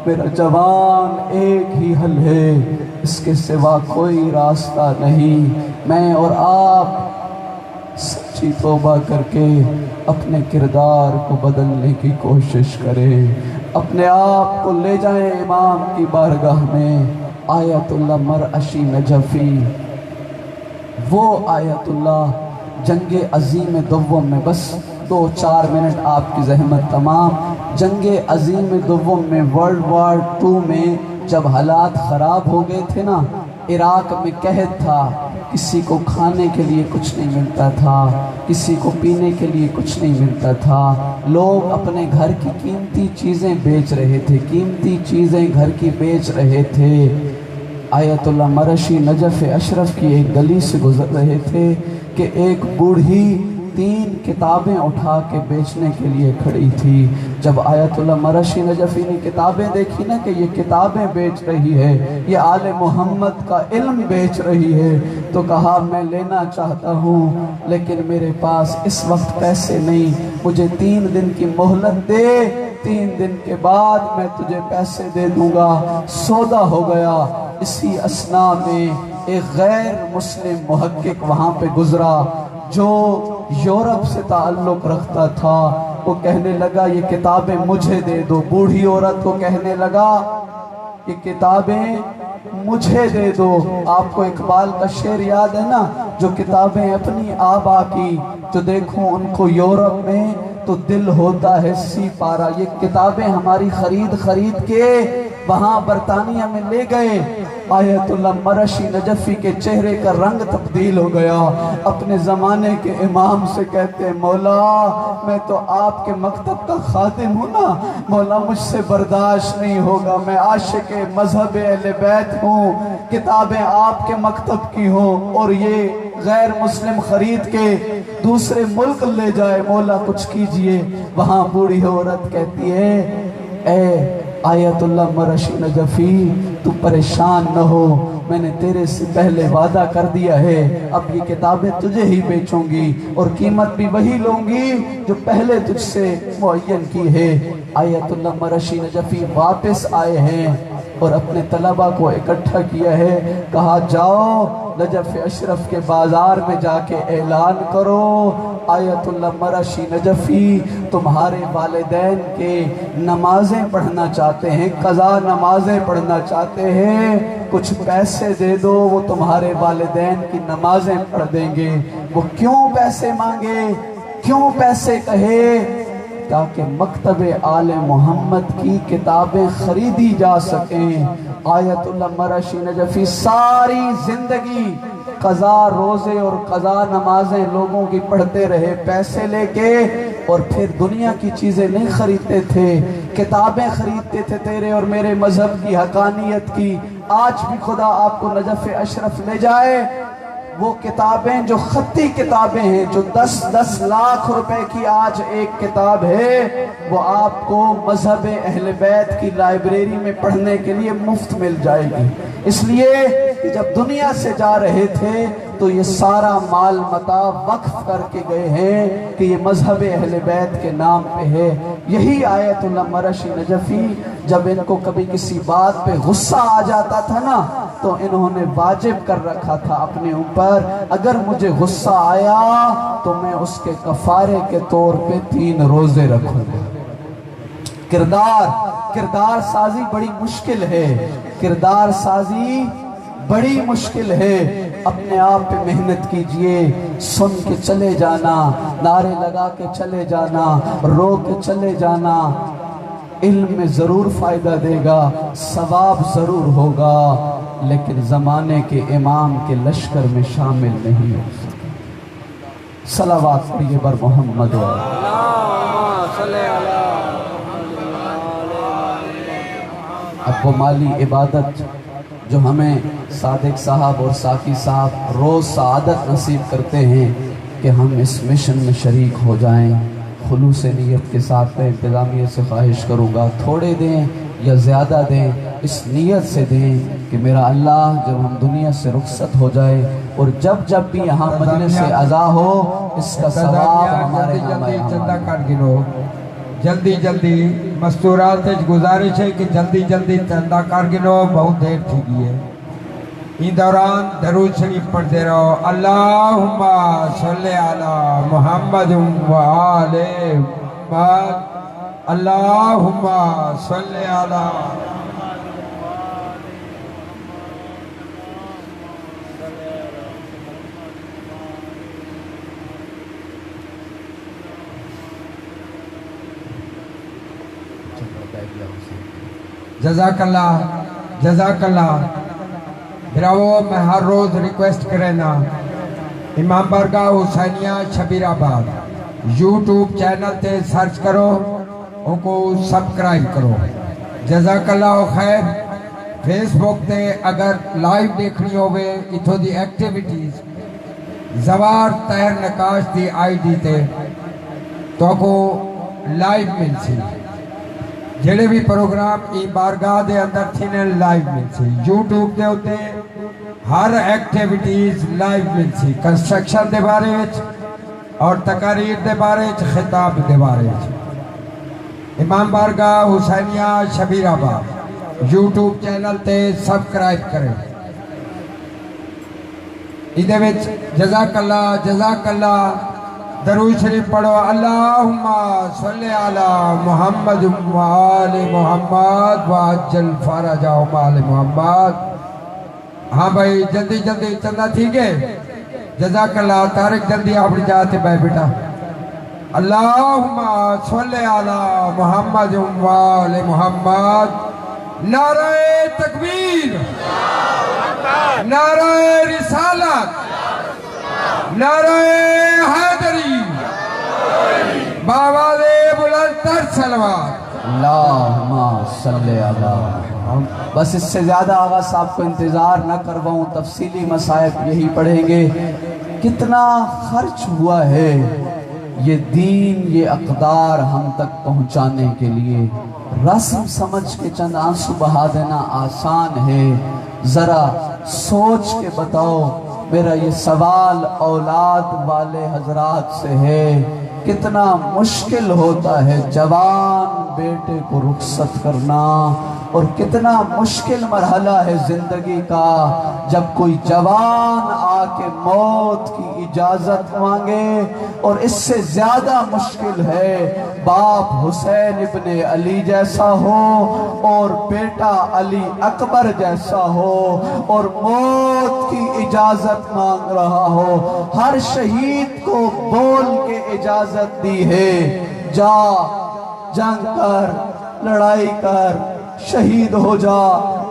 میرا جوان ایک ہی حل ہے، اس کے سوا کوئی راستہ نہیں۔ میں اور آپ سچی توبہ کر کے اپنے کردار کو بدلنے کی کوشش کریں، اپنے آپ کو لے جائیں امام کی بارگاہ میں۔ آیت اللہ مرعشی نجفی، وہ آیت اللہ جنگ عظیم دوم میں، بس 2-4 منٹ آپ کی زحمت تمام۔ جنگ عظیم دوم میں، ورلڈ وار 2 میں جب حالات خراب ہو گئے تھے نا، عراق میں قحط تھا، کسی کو کھانے کے لیے کچھ نہیں ملتا تھا، کسی کو پینے کے لیے کچھ نہیں ملتا تھا، لوگ اپنے گھر کی قیمتی چیزیں بیچ رہے تھے، قیمتی چیزیں گھر کی بیچ رہے تھے۔ آیت اللہ مرعشی نجف اشرف کی ایک گلی سے گزر رہے تھے کہ ایک بوڑھی 3 کتابیں اٹھا کے بیچنے کے لیے کھڑی تھی۔ جب آیت اللہ مرعشی نجفی نے کتابیں دیکھی نا کہ یہ کتابیں بیچ رہی ہے، یہ آل محمد کا علم بیچ رہی ہے، تو کہا میں لینا چاہتا ہوں لیکن میرے پاس اس وقت پیسے نہیں، مجھے 3 دن کی مہلت دے، 3 دن کے بعد میں تجھے پیسے دے دوں گا۔ سودا ہو گیا۔ اسی اثناء میں ایک غیر مسلم محقق وہاں پہ گزرا جو یورپ سے تعلق رکھتا تھا، وہ کہنے لگا یہ کتابیں مجھے دے دو۔ بوڑھی عورت کو کہنے لگا یہ کتابیں مجھے دے دو۔ آپ کو اقبال کا شعر یاد ہے نا، جو کتابیں اپنی آبا کی، جو دیکھوں ان کو یورپ میں تو دل ہوتا ہے سی پارا۔ یہ کتابیں ہماری خرید کے وہاں برطانیہ میں لے گئے۔ آیت اللہ مرعشی نجفی کے چہرے کا رنگ تبدیل ہو گیا، اپنے زمانے کے امام سے کہتے ہیں مولا میں تو آپ کے مکتب کا خادم ہوں نا، مولا مجھ سے برداشت نہیں ہوگا، میں عاشق مذہب اہل بیت ہوں، کتابیں آپ کے مکتب کی ہوں اور یہ غیر مسلم خرید کے دوسرے ملک لے جائے، مولا کچھ کیجئے۔ وہاں بوڑھی عورت کہتی ہے اے آیت اللہ مرعشی نجفی تو پریشان نہ ہو، میں نے تیرے سے پہلے وعدہ کر دیا ہے، اب یہ کتابیں تجھے ہی بیچوں گی اور قیمت بھی وہی لوں گی جو پہلے تجھ سے معین کی ہے۔ آیت اللہ مرعشی نجفی واپس آئے ہیں اور اپنے طلبہ کو اکٹھا کیا ہے، کہا جاؤ نجف اشرف کے بازار میں جا کے اعلان کرو آیت اللہ مرعشی نجفی تمہارے والدین کے نمازیں پڑھنا چاہتے ہیں، قضا نمازیں پڑھنا چاہتے ہیں، کچھ پیسے دے دو وہ تمہارے والدین کی نمازیں پڑھ دیں گے۔ وہ کیوں پیسے مانگے، کیوں پیسے کہے؟ تاکہ مکتب آل محمد کی کتابیں خریدی جا سکیں۔ آیت اللہ مرعشی نجفی ساری زندگی قضا روزے اور قضا نمازیں لوگوں کی پڑھتے رہے، پیسے لے کے اور پھر دنیا کی چیزیں نہیں خریدتے تھے، کتابیں خریدتے تھے تیرے اور میرے مذہب کی، حقانیت کی۔ آج بھی خدا آپ کو نجف اشرف لے جائے، وہ کتابیں جو خطی کتابیں ہیں، جو 10 لاکھ روپے کی آج ایک کتاب ہے، وہ آپ کو مذہب اہل بیت کی لائبریری میں پڑھنے کے لیے مفت مل جائے گی۔ اس لیے کہ جب دنیا سے جا رہے تھے تو یہ سارا مال متاع وقف کر کے گئے ہیں کہ یہ مذہب اہل بیت کے نام پہ ہے۔ یہی آیت اللہ مرشی نجفی جب ان کو کبھی کسی بات پہ غصہ آ جاتا تھا نا تو انہوں نے واجب کر رکھا تھا اپنے اوپر، اگر مجھے غصہ آیا تو میں اس کے کفارے کے طور پہ 3 روزے رکھوں گا۔ کردار سازی بڑی مشکل ہے، کردار سازی بڑی مشکل ہے۔ اپنے آپ پہ محنت کیجئے، سن کے چلے جانا، نعرے لگا کے چلے جانا، رو کے چلے جانا، علم میں ضرور فائدہ دے گا، ثواب ضرور ہوگا، لیکن زمانے کے امام کے لشکر میں شامل نہیں ہو سکتا۔ صلوات پڑھیے بر محمد و اب وہ مالی عبادت جو ہمیں صادق صاحب اور ساقی صاحب روز سعادت نصیب کرتے ہیں کہ ہم اس مشن میں شریک ہو جائیں، خلوص نیت کے ساتھ میں انتظامیہ سے خواہش کروں گا، تھوڑے دیں یا زیادہ دیں، اس نیت سے دیں کہ میرا اللہ جب ہم دنیا سے رخصت ہو جائے اور جب بھی یہاں مجلس سے عزا ہو اس کا ثواب ہمارے چندہ کر گنو، جلدی مستورات گزارش ہے کہ جلدی چندہ کر گنو، بہت دیر تھی گئی ہے۔ این دوران درود شریف پڑھتے رہو، اللہم صلی علی محمد و آل محمد، اللہم صلی علی جزاک اللہ براو۔ میں ہر روز ریکویسٹ کرنا امام بارگاہ حسینیہ شبیر آباد یوٹیوب چینل تے سرچ کرو، ان کو سبسکرائب کرو، جزاک اللہ خیر۔ فیس بک تے اگر لائیو دیکھنی ہوئے اتھو the activities Zawar تہر Naqash the I D تے تو کو لائیو مل سی، جڑے بھی پروگرام ای بارگاہ دے اندر تھینے لائیو مل سی، یوٹیوب دے ہوتے ہر ایکٹیویٹیز لائیو مل سی، کنسٹرکشن دے بارے وچ اور تقاریر دے بارے وچ، خطاب دے بارے وچ۔ امام بارگاہ حسینیہ شبیر آباد یوٹیوب چینل تے سبسکرائب کریں۔ ایدے وچ جزاک اللہ درود شریف پڑھو، اللہم صلی علی محمد و آل محمد وعجل فرجہم آل محمد۔ ہاں بھائی جلدی چندہ ٹھیک ہے، جزاک اللہ۔ طارق جلدی اپنی جاتے بھائی بیٹا، اللہم صلی علی محمد و آل محمد۔ نعرہ تکبیر، نعرہ رسالت، نعرہ حیدری، بآواز بلند تر صلوات۔ اللہم صلی علی۔ بس اس سے زیادہ آغا صاحب کو انتظار نہ کرواؤں، تفصیلی مسائب یہی پڑھیں گے۔ کتنا خرچ ہوا ہے یہ دین، یہ اقدار ہم تک پہنچانے کے لیے۔ رسم سمجھ کے چند آنسو بہا دینا آسان ہے، ذرا سوچ کے بتاؤ۔ میرا یہ سوال اولاد والے حضرات سے ہے، کتنا مشکل ہوتا ہے جوان بیٹے کو رخصت کرنا، اور کتنا مشکل مرحلہ ہے زندگی کا جب کوئی جوان آ کے موت کی اجازت مانگے، اور اس سے زیادہ مشکل ہے باپ حسین ابن علی جیسا ہو اور بیٹا علی اکبر جیسا ہو اور موت کی اجازت مانگ رہا ہو۔ ہر شہید کو بول کے اجازت دی ہے، جا جنگ کر، لڑائی کر، شہید ہو جا،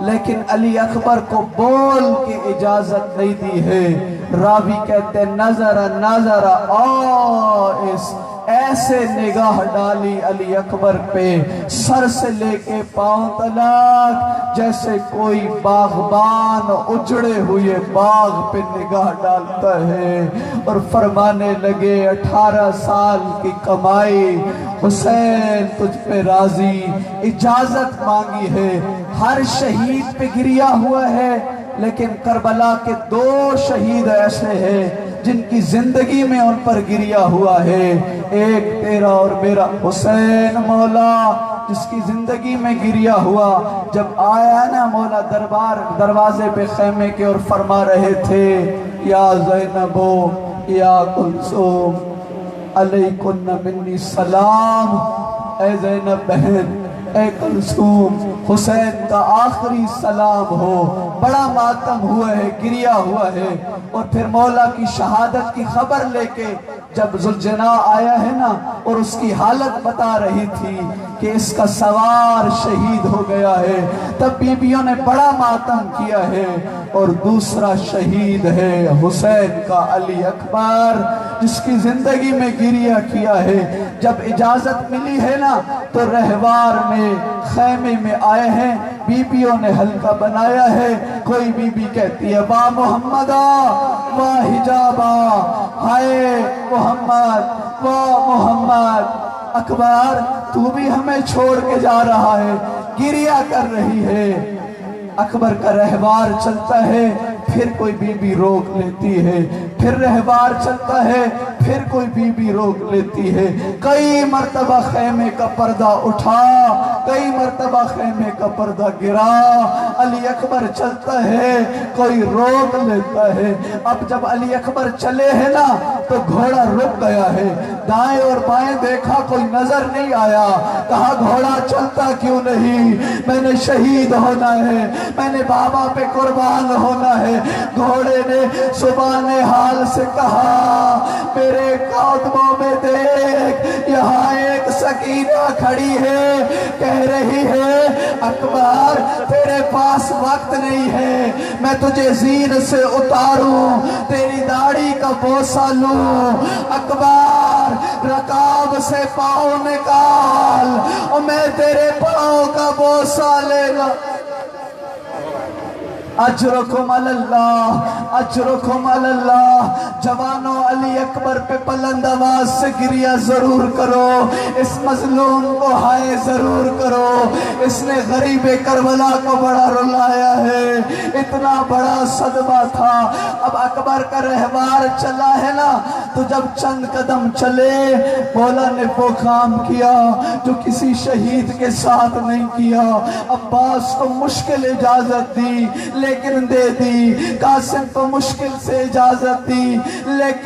لیکن علی اکبر کو بول کے اجازت نہیں دی ہے۔ راوی کہتے نظر آئس ایسے نگاہ ڈالی علی اکبر پہ سر سے لے کے پاؤں تلک جیسے کوئی باغبان اجڑے ہوئے باغ پہ نگاہ ڈالتا ہے، اور فرمانے لگے 18 سال کی کمائی حسین تجھ پہ راضی، اجازت مانگی ہے۔ ہر شہید پہ گریا ہوا ہے، لیکن کربلا کے 2 شہید ایسے ہیں جن کی زندگی میں ان پر گریا ہوا ہے، ایک تیرا اور میرا حسین مولا جس کی زندگی میں گریا ہوا۔ جب آیا نا مولا دروازے پہ خیمے کے اور فرما رہے تھے یا زینبو یا کلثوم علیکن منی سلام، اے زینب بہن، اے کلثوم، حسین کا آخری سلام ہو۔ بڑا ماتم ہوا ہے، گریا ہوا ہے۔ اور پھر مولا کی شہادت کی خبر لے کے جب ذوالجنا آیا ہے نا اور اس کی حالت بتا رہی تھی کہ اس کا سوار شہید ہو گیا ہے، تب بیویوں نے بڑا ماتم کیا ہے۔ اور دوسرا شہید ہے حسین کا علی اکبر جس کی زندگی میں گریہ کیا ہے۔ جب اجازت ملی ہے نا تو رہوار میں خیمے میں آئے ہیں، بیویوں نے حلقہ بنایا ہے۔ کوئی بی بی کہتی ہے واہ محمدہ واہ حجابہ، ہائے محمد واہ محمد، اکبر تو بھی ہمیں چھوڑ کے جا رہا ہے، گریہ کر رہی ہے۔ اکبر کا رہوار چلتا ہے، پھر کوئی بی بی روک لیتی ہے، پھر رہوار چلتا ہے، پھر کوئی بی بی روک لیتی ہے۔ کئی مرتبہ خیمے کا پردہ اٹھا، کئی مرتبہ خیمے کا پردہ گرا، علی اکبر چلتا ہے، کوئی روک لیتا ہے۔ اب جب علی اکبر چلے ہیں نا تو گھوڑا رک گیا ہے، دائیں اور بائیں دیکھا کوئی نظر نہیں آیا، کہا گھوڑا چلتا کیوں نہیں، میں نے شہید ہونا ہے، میں نے بابا پہ قربان ہونا ہے۔ گھوڑے نے زبان حال سے کہا میرے قدموں میں دیکھ، یہاں ایک سکینہ کھڑی ہے، کہہ رہی ہے اکبر تیرے پاس وقت نہیں ہے، میں تجھے زین سے اتاروں، تیری داڑھی کا بوسہ لوں، اکبر رکاب سے پاؤں نکال اور میں تیرے پاؤں کا بوسہ لے گا۔ اجرکم اللہ، اجرکم اللہ۔ جوانوں علی اکبر پہ بلند آواز سے گریہ ضرور کرو، اس مظلوم کو ہائے ضرور کرو، اس نے غریب کربلا کو بڑا رلایا ہے، اتنا بڑا صدمہ تھا۔ اب اکبر کا رہوار چلا ہے نا تو جب چند قدم چلے مولا نے وہ کام کیا جو کسی شہید کے ساتھ نہیں کیا۔ عباس کو مشکل اجازت دی لیکن دے دی، قاسم کو مشکل سے اجازت دی لیکن